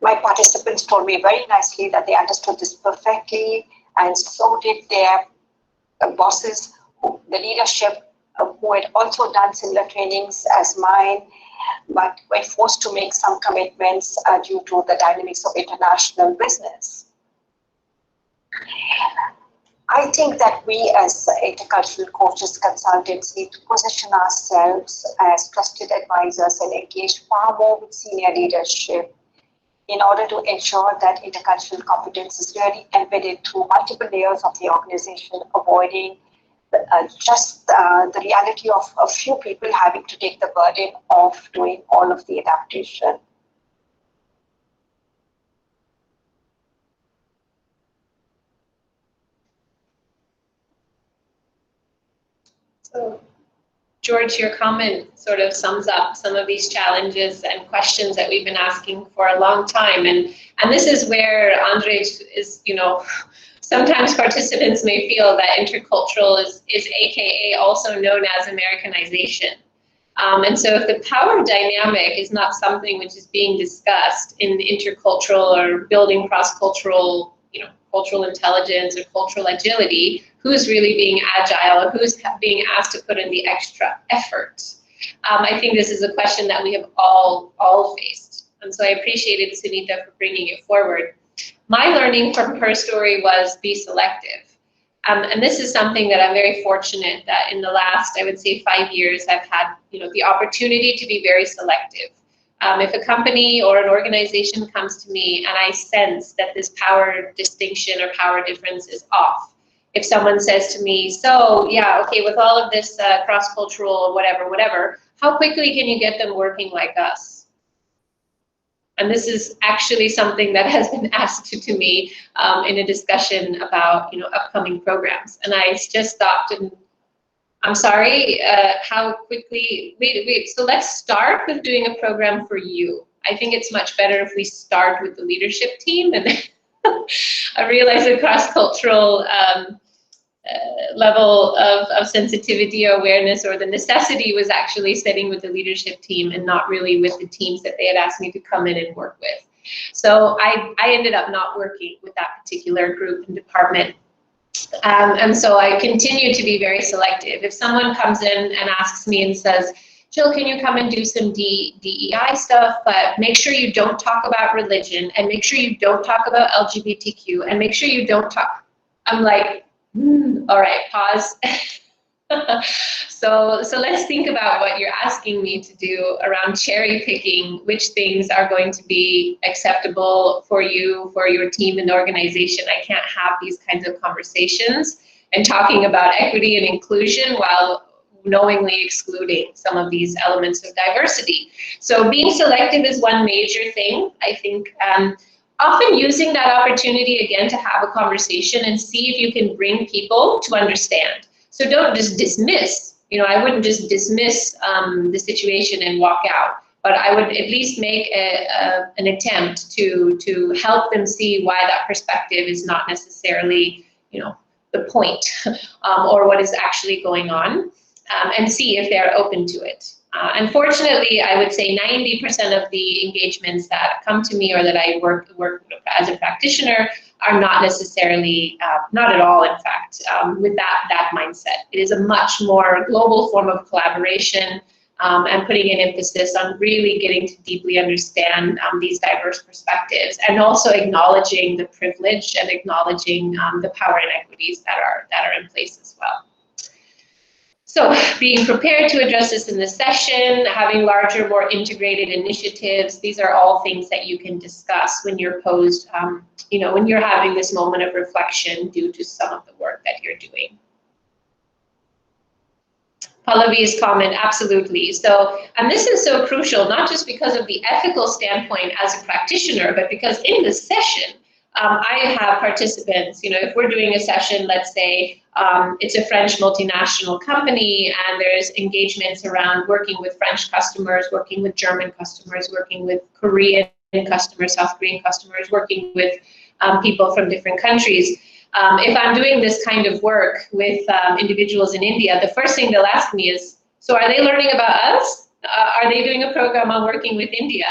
J: My participants told me very nicely that they understood this perfectly, and so did their bosses, the leadership, who had also done similar trainings as mine, but were forced to make some commitments due to the dynamics of international business. I think that we as intercultural coaches, consultants, need to position ourselves as trusted advisors and engage far more with senior leadership in order to ensure that intercultural competence is really embedded through multiple layers of the organization, avoiding just the reality of a few people having to take the burden of doing all of the adaptation.
A: So, George, your comment sort of sums up some of these challenges and questions that we've been asking for a long time. And this is where Andre is, sometimes participants may feel that intercultural is AKA also known as Americanization. And so if the power dynamic is not something which is being discussed in intercultural or building cross-cultural, cultural intelligence or cultural agility, who's really being agile, or who's being asked to put in the extra effort? I think this is a question that we have all faced. And so I appreciated Sunita for bringing it forward. My learning from her story was be selective. And this is something that I'm very fortunate that in the last, I would say 5 years, I've had the opportunity to be very selective. If a company or an organization comes to me and I sense that this power distinction or power difference is off, if someone says to me, so yeah, okay, with all of this cross-cultural whatever, how quickly can you get them working like us? And this is actually something that has been asked to me in a discussion about upcoming programs. And I just stopped and I'm sorry, how quickly, wait, so let's start with doing a program for you. I think it's much better if we start with the leadership team, and I realize the cross-cultural level of sensitivity or awareness or the necessity was actually sitting with the leadership team and not really with the teams that they had asked me to come in and work with. So I ended up not working with that particular group and department. And so I continue to be very selective. If someone comes in and asks me and says, Jill, can you come and do some DEI stuff, but make sure you don't talk about religion, and make sure you don't talk about LGBTQ, and make sure you don't talk, I'm like, all right, pause. So let's think about what you're asking me to do around cherry picking which things are going to be acceptable for you, for your team and organization. I can't have these kinds of conversations and talking about equity and inclusion while knowingly excluding some of these elements of diversity. So being selective is one major thing. I think often using that opportunity again to have a conversation and see if you can bring people to understand. So don't just dismiss, I wouldn't just dismiss the situation and walk out, but I would at least make an attempt to help them see why that perspective is not necessarily, the point or what is actually going on, and see if they're open to it. Unfortunately, I would say 90% of the engagements that come to me or that I work as a practitioner are not necessarily, not at all, in fact, with that mindset. It is a much more global form of collaboration and putting an emphasis on really getting to deeply understand these diverse perspectives, and also acknowledging the privilege and acknowledging the power inequities that are in place as well. So being prepared to address this in the session, having larger, more integrated initiatives, these are all things that you can discuss when you're posed, when you're having this moment of reflection due to some of the work that you're doing. Pallavi's comment, absolutely. So, and this is so crucial, not just because of the ethical standpoint as a practitioner, but because in this session, I have participants, if we're doing a session, let's say it's a French multinational company and there's engagements around working with French customers, working with German customers, working with Korean customers, South Korean customers, working with people from different countries. If I'm doing this kind of work with individuals in India, the first thing they'll ask me is, so are they learning about us? Are they doing a program on working with India?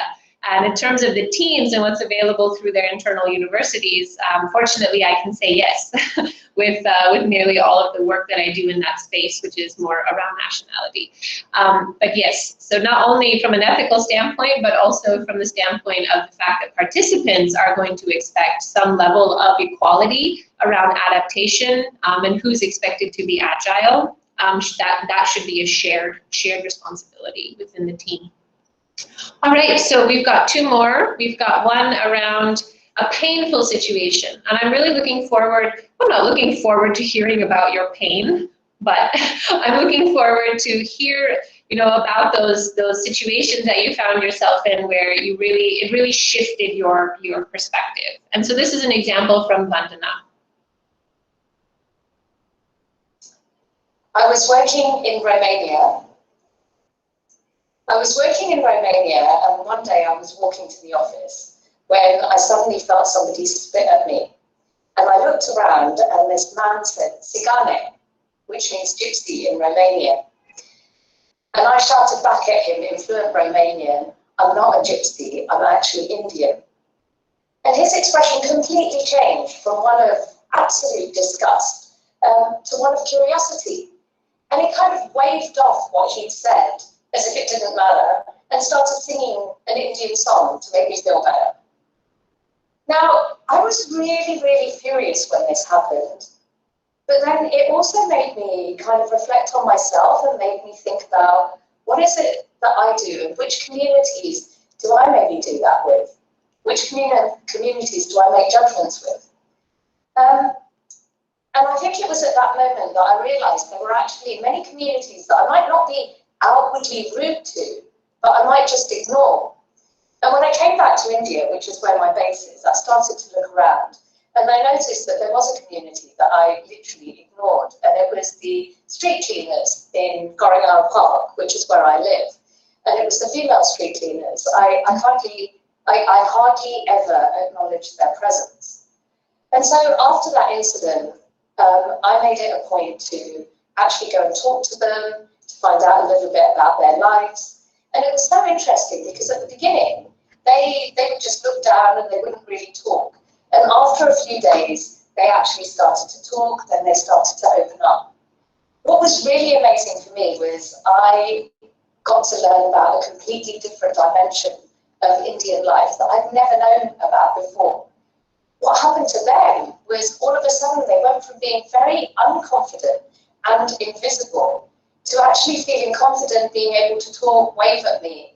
A: And in terms of the teams and what's available through their internal universities, fortunately, I can say yes with nearly all of the work that I do in that space, which is more around nationality. But yes, so not only from an ethical standpoint, but also from the standpoint of the fact that participants are going to expect some level of equality around adaptation and who's expected to be agile. That should be a shared responsibility within the team. All right, so we've got two more. We've got one around a painful situation, and I'm really looking forward, I'm not looking forward to hearing about your pain, but I'm looking forward to hear, about those situations that you found yourself in where it really shifted your perspective. And so this is an example from Vandana.
K: I was working in Romania, and one day I was walking to the office when I suddenly felt somebody spit at me. And I looked around and this man said, "Cigane," which means gypsy in Romanian. And I shouted back at him in fluent Romanian, "I'm not a gypsy, I'm actually Indian." And his expression completely changed from one of absolute disgust to one of curiosity. And he kind of waved off what he'd said as if it didn't matter, and started singing an Indian song to make me feel better. Now, I was really, really furious when this happened, but then it also made me kind of reflect on myself and made me think about what is it that I do and which communities do I maybe do that with? Which communities do I make judgments with? And I think it was at that moment that I realized there were actually many communities that I might not be outwardly rude to, but I might just ignore. And when I came back to India, which is where my base is, I started to look around and I noticed that there was a community that I literally ignored, and it was the street cleaners in Goregaon Park, which is where I live. And it was the female street cleaners. I hardly ever acknowledged their presence. And so after that incident, I made it a point to actually go and talk to them, to find out a little bit about their lives. And it was so interesting because at the beginning, they would just look down and they wouldn't really talk. And after a few days, they actually started to talk, then they started to open up. What was really amazing for me was I got to learn about a completely different dimension of Indian life that I'd never known about before. What happened to them was all of a sudden they went from being very unconfident and invisible, to actually feeling confident being able to talk, wave at me.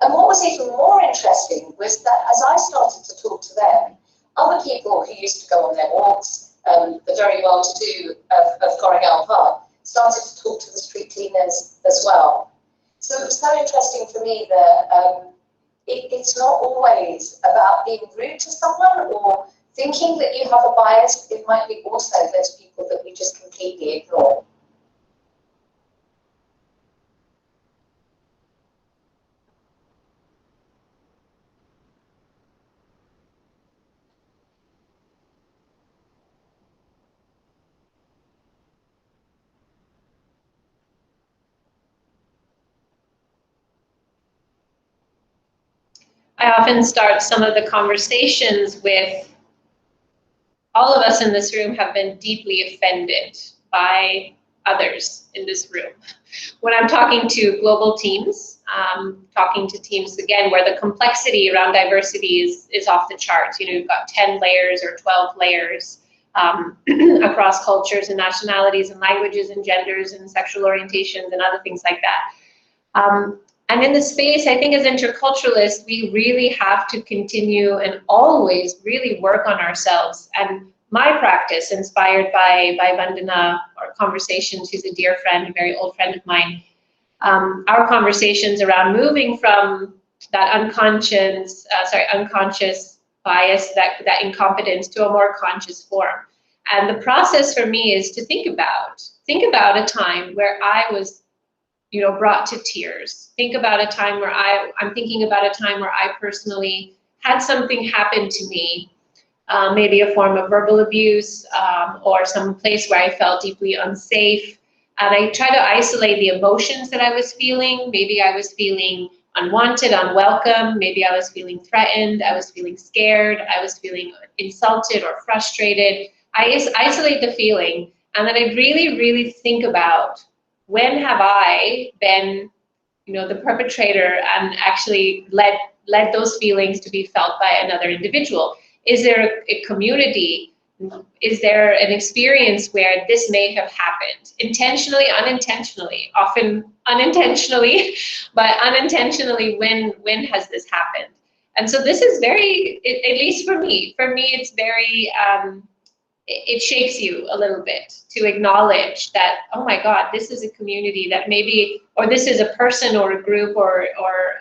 K: And what was even more interesting was that as I started to talk to them, other people who used to go on their walks, the very well-to-do of Corrigal Park, started to talk to the street cleaners as well. So it was so interesting for me that it's not always about being rude to someone or thinking that you have a bias. It might be also those people that we just completely ignore.
A: I often start some of the conversations with, all of us in this room have been deeply offended by others in this room. When I'm talking to global teams, talking to teams, again, where the complexity around diversity is off the charts. You know, you've got 10 layers or 12 layers across cultures and nationalities and languages and genders and sexual orientations and other things like that. And in the space, I think as interculturalists, we really have to continue and always really work on ourselves. And my practice, inspired by Vandana, our conversations, she's a dear friend, a very old friend of mine, our conversations around moving from that unconscious bias, that incompetence, to a more conscious form. And the process for me is to think about a time where I was, you know, brought to tears. Think about a time where I'm thinking about a time where I personally had something happen to me, maybe a form of verbal abuse, or some place where I felt deeply unsafe. And I try to isolate the emotions that I was feeling. Maybe I was feeling unwanted, unwelcome. Maybe I was feeling threatened. I was feeling scared. I was feeling insulted or frustrated. I isolate the feeling, and then I really, really think about, when have I been, you know, the perpetrator and actually led those feelings to be felt by another individual? Is there a community? Is there an experience where this may have happened? Intentionally, unintentionally, often unintentionally, but unintentionally, when has this happened? And so this is very, at least for me it's very, it shakes you a little bit to acknowledge that, oh my God, this is a community that maybe, or this is a person or a group or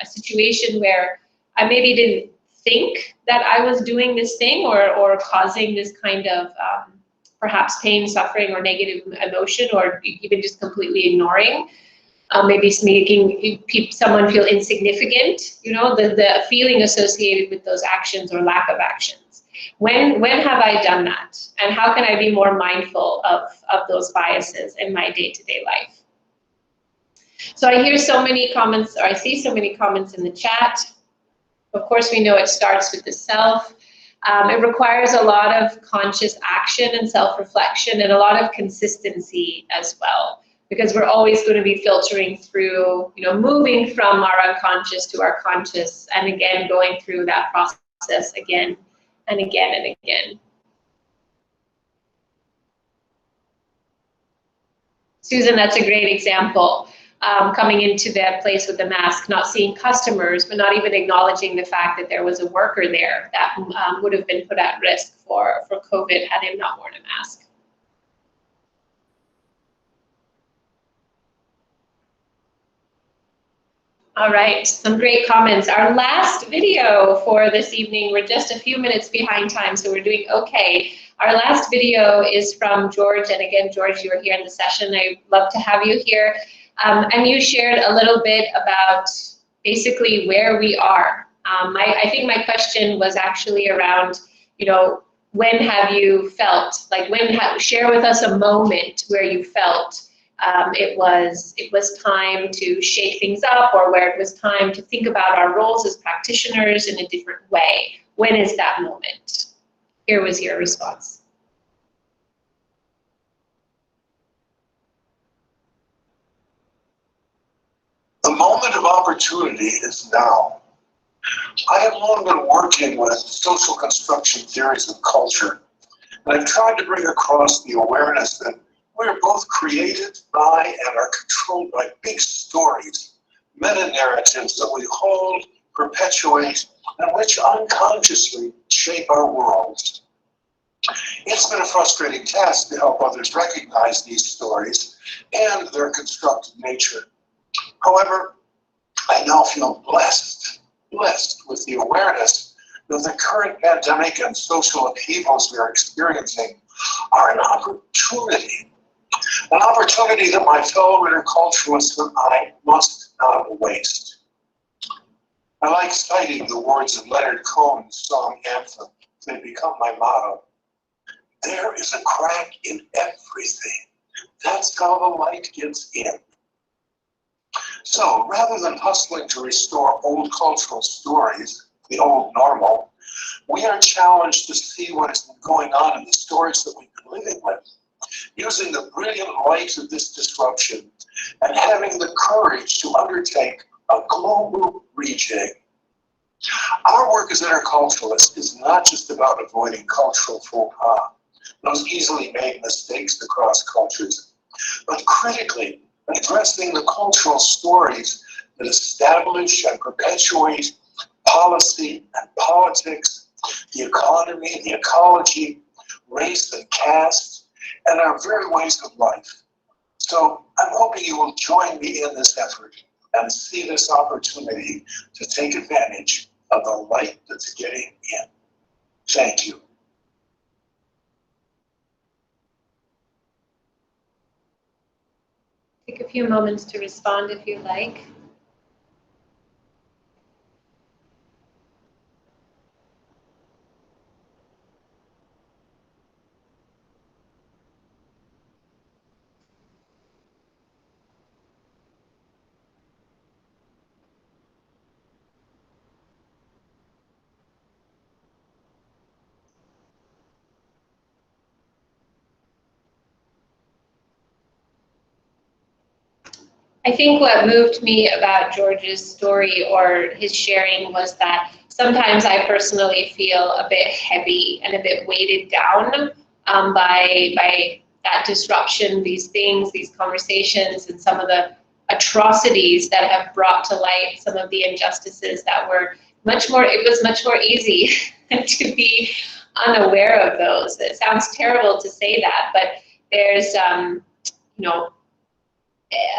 A: a situation where I maybe didn't think that I was doing this thing or causing this kind of perhaps pain, suffering, or negative emotion, or even just completely ignoring. Maybe making someone feel insignificant, you know, the feeling associated with those actions or lack of actions. When have I done that? And how can I be more mindful of those biases in my day-to-day life? So I hear so many comments, or I see so many comments in the chat. Of course, we know it starts with the self. It requires a lot of conscious action and self-reflection, and a lot of consistency as well, because we're always going to be filtering through, you know, moving from our unconscious to our conscious, and again, going through that process again and again and again. Susan, that's a great example. Coming into that place with the mask, not seeing customers, but not even acknowledging the fact that there was a worker there that would have been put at risk for COVID had him not worn a mask. All right, some great comments. Our last video for this evening, we're just a few minutes behind time, so we're doing okay. Our last video is from George, and again, George, you were here in the session. I'd love to have you here. And you shared a little bit about basically where we are. I think my question was actually around, you know, when have you felt, like share with us a moment where you felt it was time to shake things up, or where it was time to think about our roles as practitioners in a different way. When is that moment? Here was your response.
L: The moment of opportunity is now. I have long been working with social construction theories of culture, and I've tried to bring across the awareness that We're both created by and are controlled by big stories, meta-narratives that we hold, perpetuate, and which unconsciously shape our worlds. It's been a frustrating task to help others recognize these stories and their constructed nature. However, I now feel blessed with the awareness that the current pandemic and social upheavals we are experiencing are an opportunity that my fellow interculturalists and I must not waste. I like citing the words of Leonard Cohen's song Anthem. They become my motto. There is a crack in everything. That's how the light gets in. So rather than hustling to restore old cultural stories, the old normal, we are challenged to see what has been going on in the stories that we've been living with, using the brilliant light of this disruption and having the courage to undertake a global rejig. Our work as interculturalists is not just about avoiding cultural faux pas, those easily made mistakes across cultures, but critically addressing the cultural stories that establish and perpetuate policy and politics, the economy, the ecology, race and caste, and our very ways of life. So I'm hoping you will join me in this effort and see this opportunity to take advantage of the light that's getting in. Thank you.
A: Take a few moments to respond if you like. I think what moved me about George's story or his sharing was that sometimes I personally feel a bit heavy and a bit weighted down by that disruption, these things, these conversations, and some of the atrocities that have brought to light some of the injustices that were it was much more easy to be unaware of those. It sounds terrible to say that, but there's,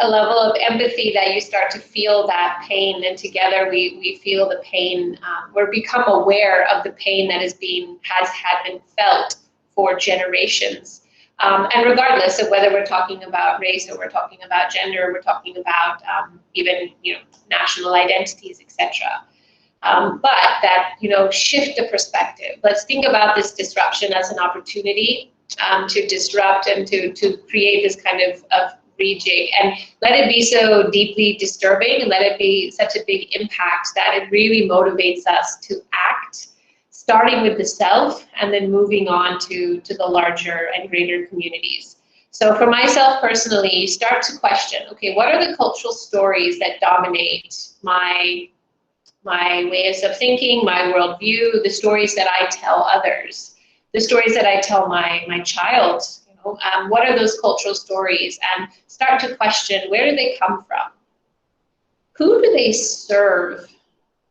A: a level of empathy that you start to feel that pain, and together we feel the pain. We're become aware of the pain that has been felt for generations. And regardless of whether we're talking about race or we're talking about gender, we're talking about even national identities, etc. But that shift the perspective. Let's think about this disruption as an opportunity to disrupt and to create this kind of rejig, and let it be so deeply disturbing and let it be such a big impact that it really motivates us to act, starting with the self and then moving on to the larger and greater communities. So for myself personally, start to question, okay, what are the cultural stories that dominate my ways of thinking, my worldview, the stories that I tell others, the stories that I tell my child. What are those cultural stories? And start to question, where do they come from? Who do they serve?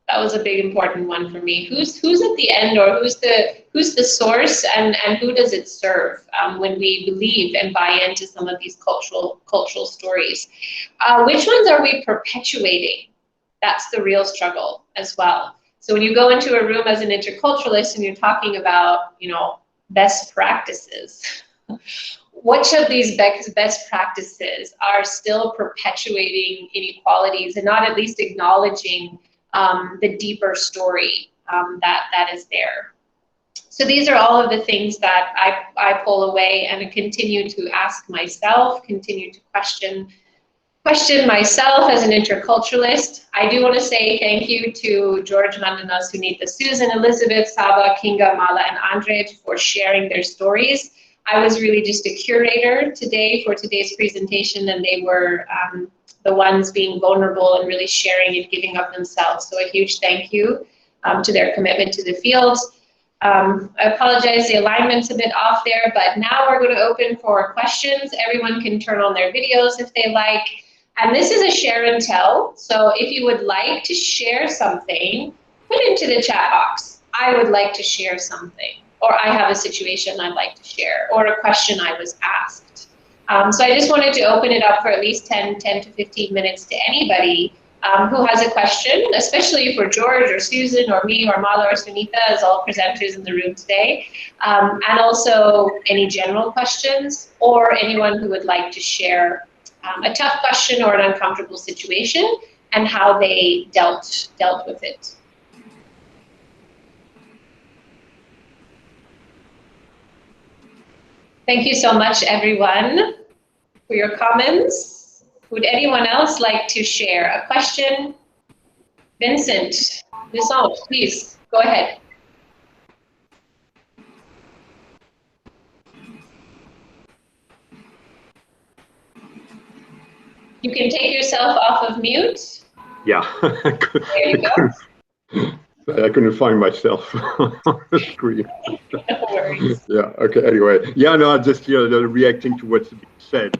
A: That was a big important one for me. Who's at the end, or who's the source, and who does it serve when we believe and buy into some of these cultural stories? Which ones are we perpetuating? That's the real struggle as well. So when you go into a room as an interculturalist and you're talking about, best practices, which of these best practices are still perpetuating inequalities and not at least acknowledging the deeper story that is there? So these are all of the things that I pull away and continue to ask myself, continue to question myself as an interculturalist. I do want to say thank you to George, Vandana, Sunita, Susan, Elizabeth, Saba, Kinga, Mala, and Andre for sharing their stories. I was really just a curator today for today's presentation, and they were the ones being vulnerable and really sharing and giving up themselves. So a huge thank you to their commitment to the field. I apologize, the alignment's a bit off there, but now we're going to open for questions. Everyone can turn on their videos if they like. And this is a share and tell. So if you would like to share something, put it into the chat box. I would like to share something, or I have a situation I'd like to share, or a question I was asked. So I just wanted to open it up for at least 10 to 15 minutes to anybody who has a question, especially for George or Susan or me or Mala or Sunita as all presenters in the room today, and also any general questions or anyone who would like to share a tough question or an uncomfortable situation and how they dealt with it. Thank you so much, everyone, for your comments. Would anyone else like to share a question? Vincent, please, go ahead. You can take yourself off of mute.
M: Yeah.
A: There you go.
M: I couldn't find myself on the screen.
A: No worries.
M: Yeah, okay, anyway. Yeah, no, just reacting to what's being said.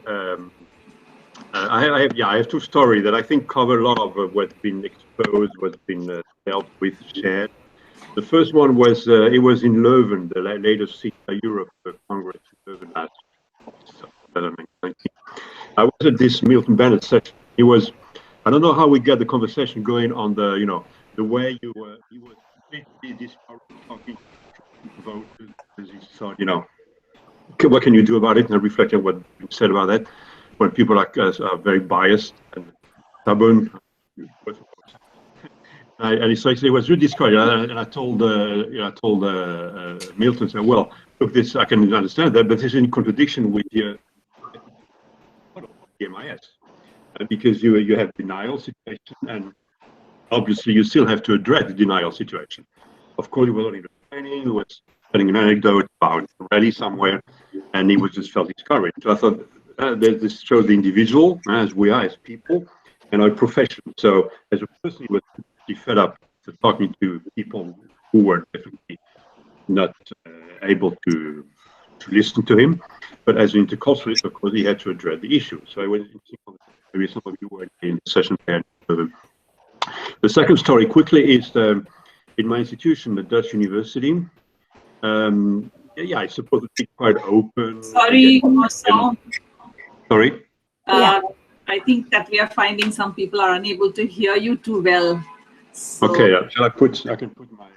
M: I have two stories that I think cover a lot of what's been exposed, what's been dealt with, shared. The first one was, it was in Leuven, the latest CETA Europe Congress in Leuven last 2019. I was at this Milton Bennett session. He was, I don't know how we got the conversation going on the, the way he was completely discouraged talking to voters, because he thought, what can you do about it? And I reflected on what you said about that. When people like us are very biased and stubborn, and so he was really discouraged. And I told, Milton, said, well, look, this I can understand that, but this is in contradiction with the MIS, because you have denial situation, and obviously you still have to address the denial situation. Of course, he was only training. He was telling an anecdote about a rally somewhere, and he was just felt discouraged. So I thought. This shows the individual, as we are as people, and our profession. So as a person, he was fed up to talking to people who were definitely not able to listen to him. But as an interculturalist, of course, he had to address the issue. So I was maybe some of you were in the session there. The second story quickly is in my institution, the Dutch University. It's supposed to be quite open.
C: Sorry, Marcel.
M: Sorry?
C: I think that we are finding some people are unable to hear you too well. So.
M: Okay, shall I can put my...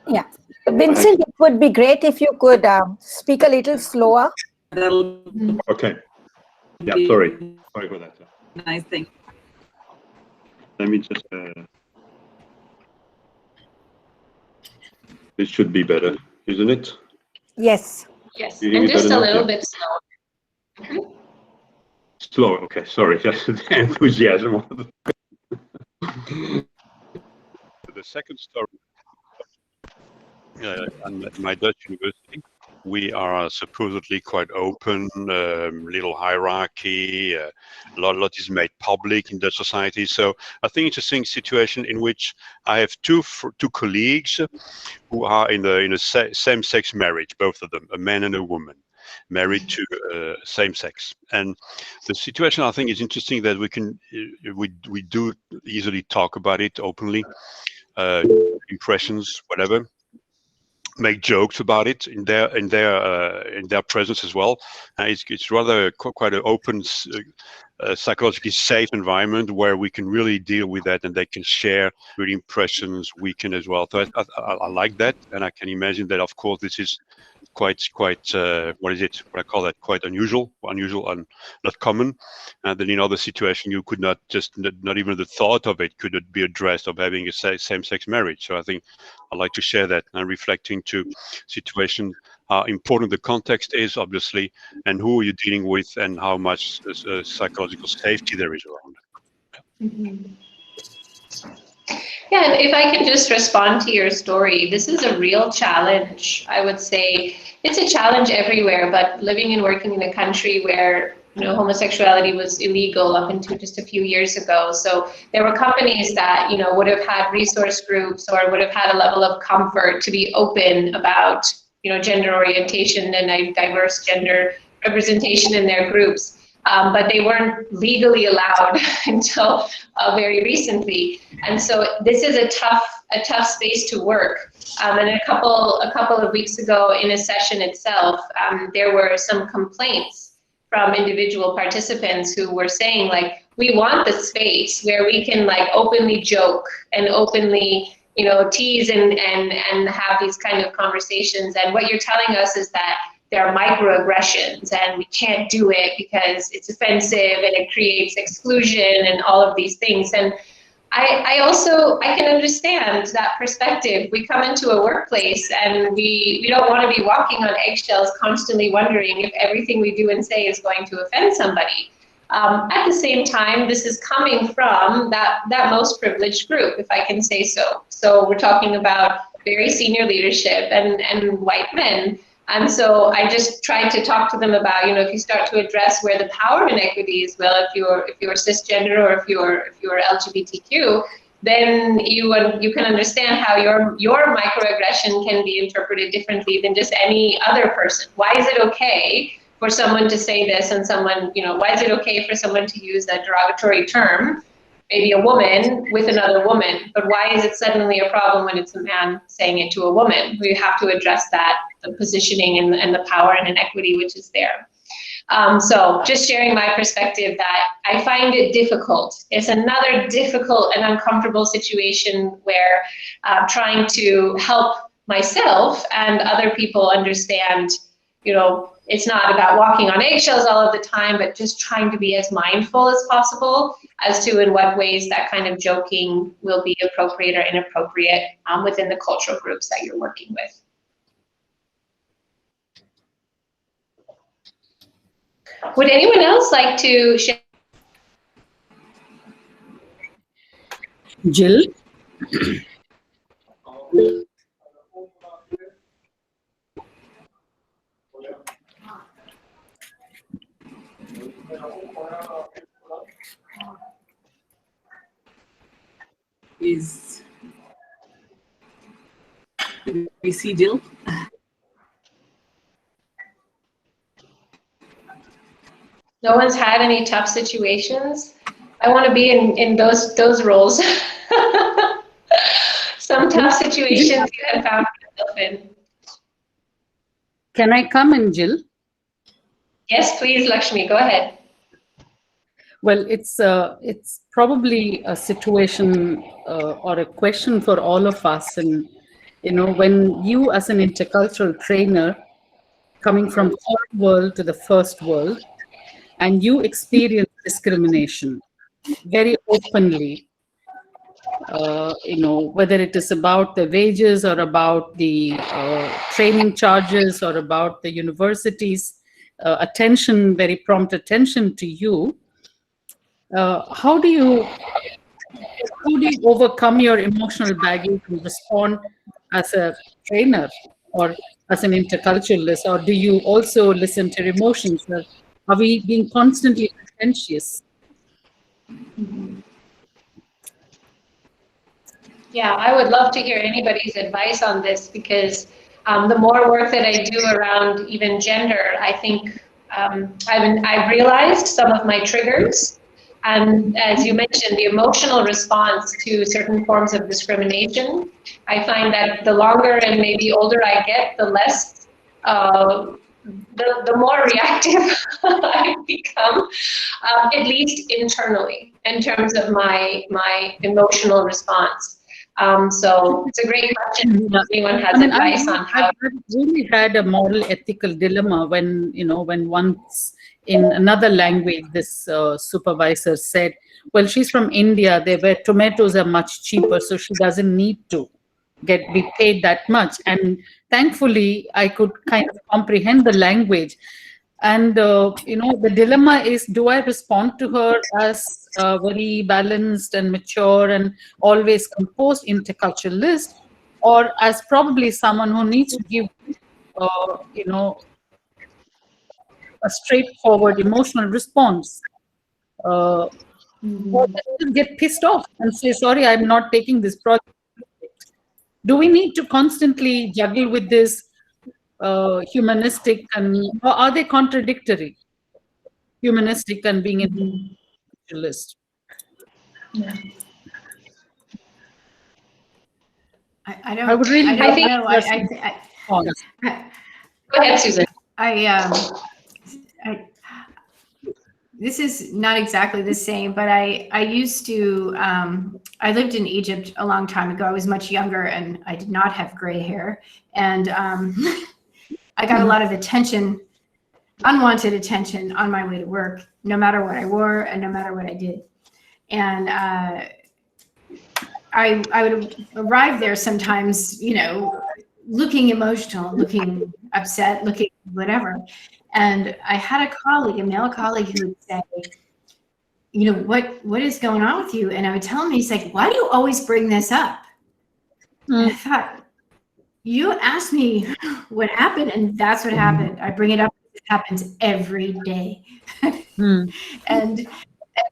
B: Yeah. Vincent, it would be great if you could speak a little slower.
M: Okay. Yeah, sorry. Sorry for that.
C: Nice thing.
M: Let me just... This should be better, isn't it?
B: Yes.
A: Yes, and just a little bit slower.
M: Slow, okay, sorry, just the enthusiasm. The second story, at my Dutch university, we are supposedly quite open, little hierarchy, a lot is made public in Dutch society. So I think it's a situation in which I have two colleagues who are in a same-sex marriage, both of them, a man and a woman, married to same sex. And the situation I think is interesting that we do easily talk about it openly, impressions, whatever, make jokes about it in their presence as well. It's rather quite an open, psychologically safe environment where we can really deal with that, and they can share good impressions. We can as well. So I like that, and I can imagine that. Of course, this is quite what is it? What I call that? Quite unusual and not common. And then in other situations, you could not even the thought of it could be addressed of having a same-sex marriage. So I think I like to share that and reflecting to situation how important the context is, obviously, and who you're dealing with, and how much psychological safety there is around.
A: Mm-hmm. Yeah, and if I can just respond to your story, this is a real challenge. I would say it's a challenge everywhere, but living and working in a country where homosexuality was illegal up until just a few years ago. So there were companies that, would have had resource groups or would have had a level of comfort to be open about, gender orientation and a diverse gender representation in their groups. But they weren't legally allowed until very recently. And so this is a tough space to work. And a couple of weeks ago in a session itself, there were some complaints from individual participants who were saying, like, we want the space where we can like openly joke and openly, tease and have these kind of conversations. And what you're telling us is that there are microaggressions and we can't do it because it's offensive and it creates exclusion and all of these things. And I can understand that perspective. We come into a workplace and we don't want to be walking on eggshells, constantly wondering if everything we do and say is going to offend somebody. At the same time, this is coming from that most privileged group, if I can say so. So we're talking about very senior leadership and white men. And so I just tried to talk to them about, if you start to address where the power inequity is, well, if you're cisgender or if you're LGBTQ, then you can understand how your microaggression can be interpreted differently than just any other person. Why is it okay for someone to say this and someone, why is it okay for someone to use a derogatory term, maybe a woman with another woman, but why is it suddenly a problem when it's a man saying it to a woman? We have to address that, the positioning and the power and inequity which is there. So just sharing my perspective that I find it difficult. It's another difficult and uncomfortable situation where trying to help myself and other people understand, it's not about walking on eggshells all of the time, but just trying to be as mindful as possible as to in what ways that kind of joking will be appropriate or inappropriate within the cultural groups that you're working with. Would anyone else like to share?
N: Jill?
C: We see Jill?
A: No one's had any tough situations? I want to be in those roles. Some tough situations you have found yourself in.
N: Can I come in, Jill?
A: Yes, please, Lakshmi, go ahead.
N: Well, it's probably a situation or a question for all of us. And, when you as an intercultural trainer coming from third world to the first world, and you experience discrimination very openly, whether it is about the wages or about the training charges or about the university's very prompt attention to you, how do you overcome your emotional baggage and respond as a trainer or as an interculturalist? Or do you also listen to emotions? Or are we being constantly pretentious?
A: Yeah, I would love to hear anybody's advice on this, because the more work that I do around even gender, I think I've realized some of my triggers. And as you mentioned, the emotional response to certain forms of discrimination, I find that the longer and maybe older I get, the less, the more reactive I become, at least internally, in terms of my emotional response. So it's a great question. If anyone has advice on how.
N: I've really had a moral ethical dilemma when, when once in another language, this supervisor said, well, she's from India, where tomatoes are much cheaper, so she doesn't need to be paid that much. And thankfully, I could kind of comprehend the language. And, the dilemma is, do I respond to her as a very balanced and mature and always composed interculturalist, or as probably someone who needs to give, a straightforward emotional response. Or just get pissed off and say, sorry, I'm not taking this project. Do we need to constantly juggle with this humanistic, or are they contradictory? Humanistic and being individualist.
O: Yeah. I don't.
N: I would really.
O: I don't know.
A: Go ahead, Susan.
O: This is not exactly the same, but I used to. I lived in Egypt a long time ago. I was much younger, and I did not have gray hair, and I got a lot of attention, unwanted attention, on my way to work, no matter what I wore and no matter what I did, and I would arrive there sometimes, you know, looking emotional, looking upset, looking whatever. And I had a colleague, a male colleague, who would say, you know, what is going on with you? And I would tell him, he's like, why do you always bring this up? And I thought, you asked me what happened, and that's what happened. I bring it up. It happens every day. And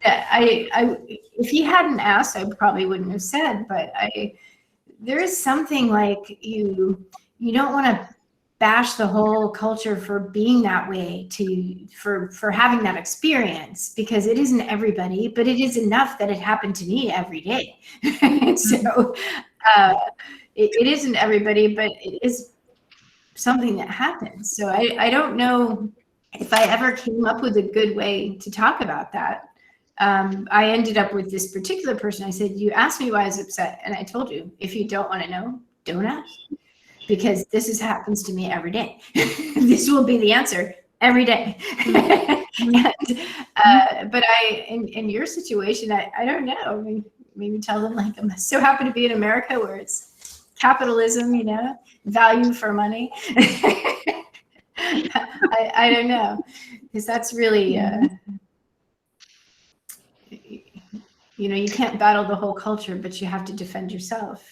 O: I if he hadn't asked, I probably wouldn't have said, but there is something like you don't want to bash the whole culture for being that way, for having that experience, because it isn't everybody, but it is enough that it happened to me every day. So it isn't everybody, but it is something that happens. So I don't know if I ever came up with a good way to talk about that. I ended up with this particular person. I said, you asked me why I was upset, and I told you, if you don't want to know, don't ask, because this happens to me every day. This will be the answer every day. But in your situation, I don't know. Maybe tell them, like, I'm so happy to be in America where it's capitalism, you know, value for money. I don't know, because that's really, you know, you can't battle the whole culture, but you have to defend yourself.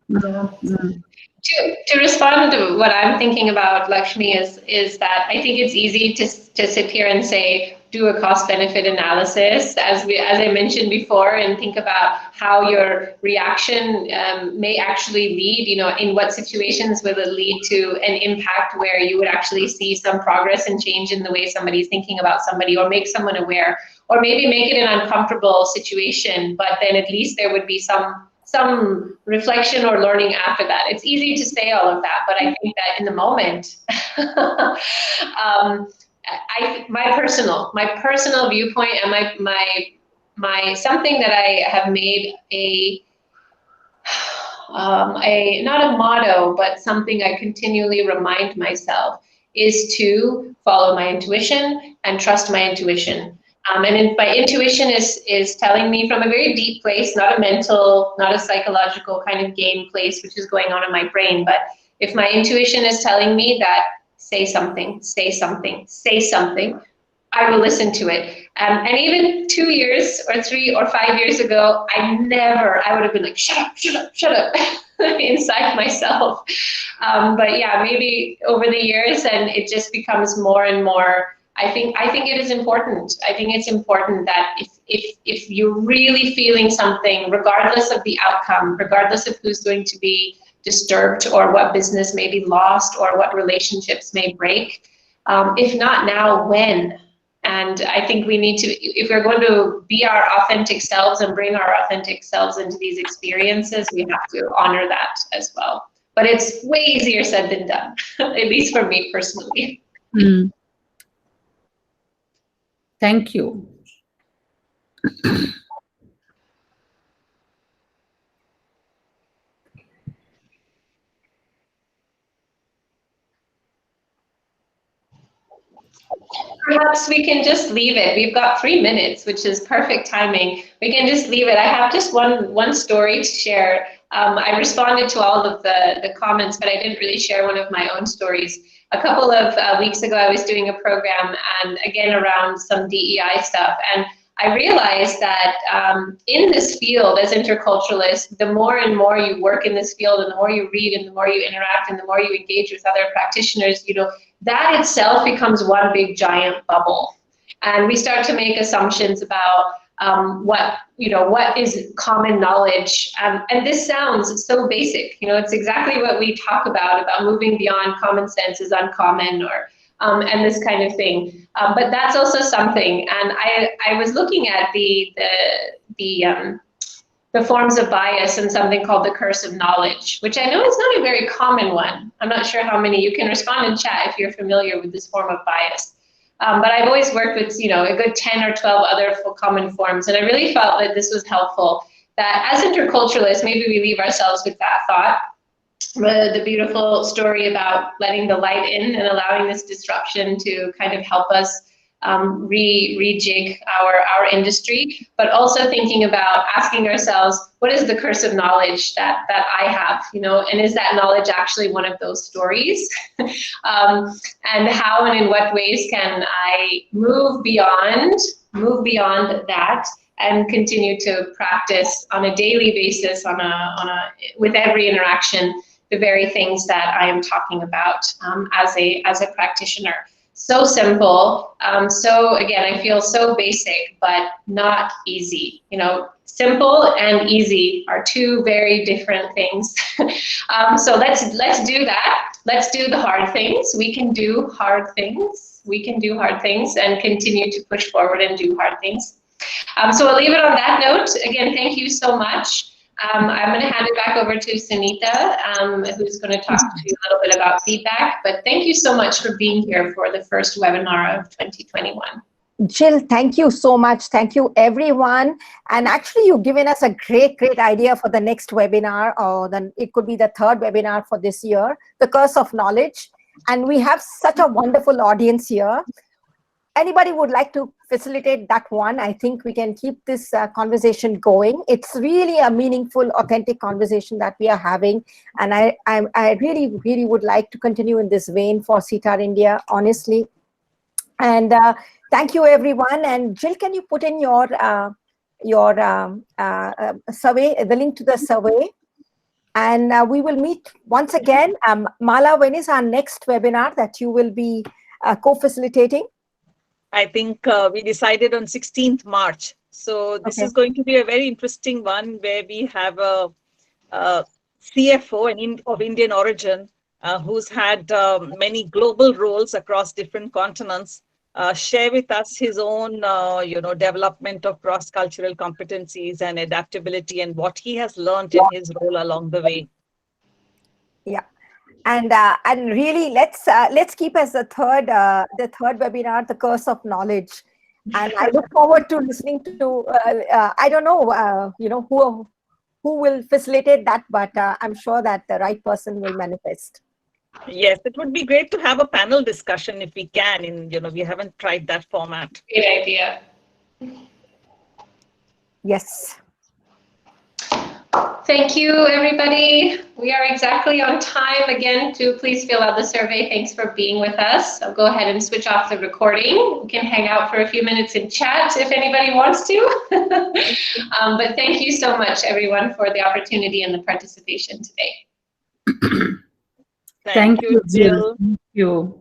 A: To respond to what I'm thinking about, Lakshmi, is that I think it's easy to sit here and say, do a cost-benefit analysis, as I mentioned before, and think about how your reaction may actually lead, you know, in what situations will it lead to an impact where you would actually see some progress and change in the way somebody's thinking about somebody, or make someone aware, or maybe make it an uncomfortable situation, but then at least there would be some reflection or learning after that. It's easy to say all of that, but I think that in the moment, my personal viewpoint and my something that I have made a not a motto, but something I continually remind myself is to follow my intuition and trust my intuition. And my intuition is telling me from a very deep place, not a mental, not a psychological kind of game place, which is going on in my brain. But if my intuition is telling me that say something, I will listen to it. And even 2 years or 3 or 5 years ago, I would have been like, shut up inside myself. But yeah, maybe over the years, and it just becomes more and more. I think it is important. I think it's important that if you're really feeling something, regardless of the outcome, regardless of who's going to be disturbed or what business may be lost or what relationships may break, if not now, when? And I think we need to, if we're going to be our authentic selves and bring our authentic selves into these experiences, we have to honor that as well. But it's way easier said than done, at least for me personally.
N: Thank you.
A: Perhaps we can just leave it. We've got 3 minutes, which is perfect timing. We can just leave it. I have just one story to share. I responded to all of the comments, but I didn't really share one of my own stories. A couple of weeks ago, I was doing a program, and again around some DEI stuff, and I realized that in this field as interculturalists, the more and more you work in this field, and the more you read, and the more you interact, and the more you engage with other practitioners, you know, that itself becomes one big giant bubble. And we start to make assumptions about what is common knowledge. And this sounds so basic, it's exactly what we talk about moving beyond common sense is uncommon, or and this kind of thing. But that's also something. And I was looking at the forms of bias in something called the curse of knowledge, which I know is not a very common one. I'm not sure how many, you can respond in chat if you're familiar with this form of bias. But I've always worked with, a good 10 or 12 other common forms. And I really felt that this was helpful, that as interculturalists, maybe we leave ourselves with that thought. The beautiful story about letting the light in and allowing this disruption to kind of help us rejig our industry, but also thinking about asking ourselves, what is the curse of knowledge that I have, and is that knowledge actually one of those stories? And how and in what ways can I move beyond that and continue to practice on a daily basis, with every interaction, the very things that I am talking about as a practitioner. So simple. So again, I feel so basic, but not easy. Simple and easy are two very different things. So let's do that. Let's do the hard things. We can do hard things. We can do hard things and continue to push forward and do hard things. So I'll leave it on that note. Again, thank you so much. I'm going to hand it back over to Sunita, who's going to talk to you a little bit about feedback. But thank you so much for being here for the first webinar of 2021.
B: Jill, thank you so much. Thank you, everyone. And actually, you've given us a great idea for the next webinar, or then it could be the third webinar for this year, The Curse of Knowledge. And we have such a wonderful audience here. Anybody would like to facilitate that one? I think we can keep this conversation going. It's really a meaningful, authentic conversation that we are having. And I really would like to continue in this vein for sietarindia, honestly. And thank you, everyone. And Jill, can you put in your survey, the link to the survey? And we will meet once again. Mala, when is our next webinar that you will be co-facilitating?
C: I think we decided on 16th March. So this is going to be a very interesting one, where we have a CFO of Indian origin who's had many global roles across different continents, share with us his own development of cross-cultural competencies and adaptability, and what he has learned in his role along the way.
B: Yeah. And really, let's keep as the third webinar, The Curse of Knowledge. And I look forward to listening to I don't know who will facilitate that, but I'm sure that the right person will manifest.
C: Yes, it would be great to have a panel discussion if we can. We haven't tried that format.
A: Great idea.
B: Yes.
A: Thank you, everybody. We are exactly on time. Again, please fill out the survey. Thanks for being with us. I'll go ahead and switch off the recording. We can hang out for a few minutes in chat if anybody wants to. But thank you so much, everyone, for the opportunity and the participation today.
C: Thank you, Jill.
N: Thank you.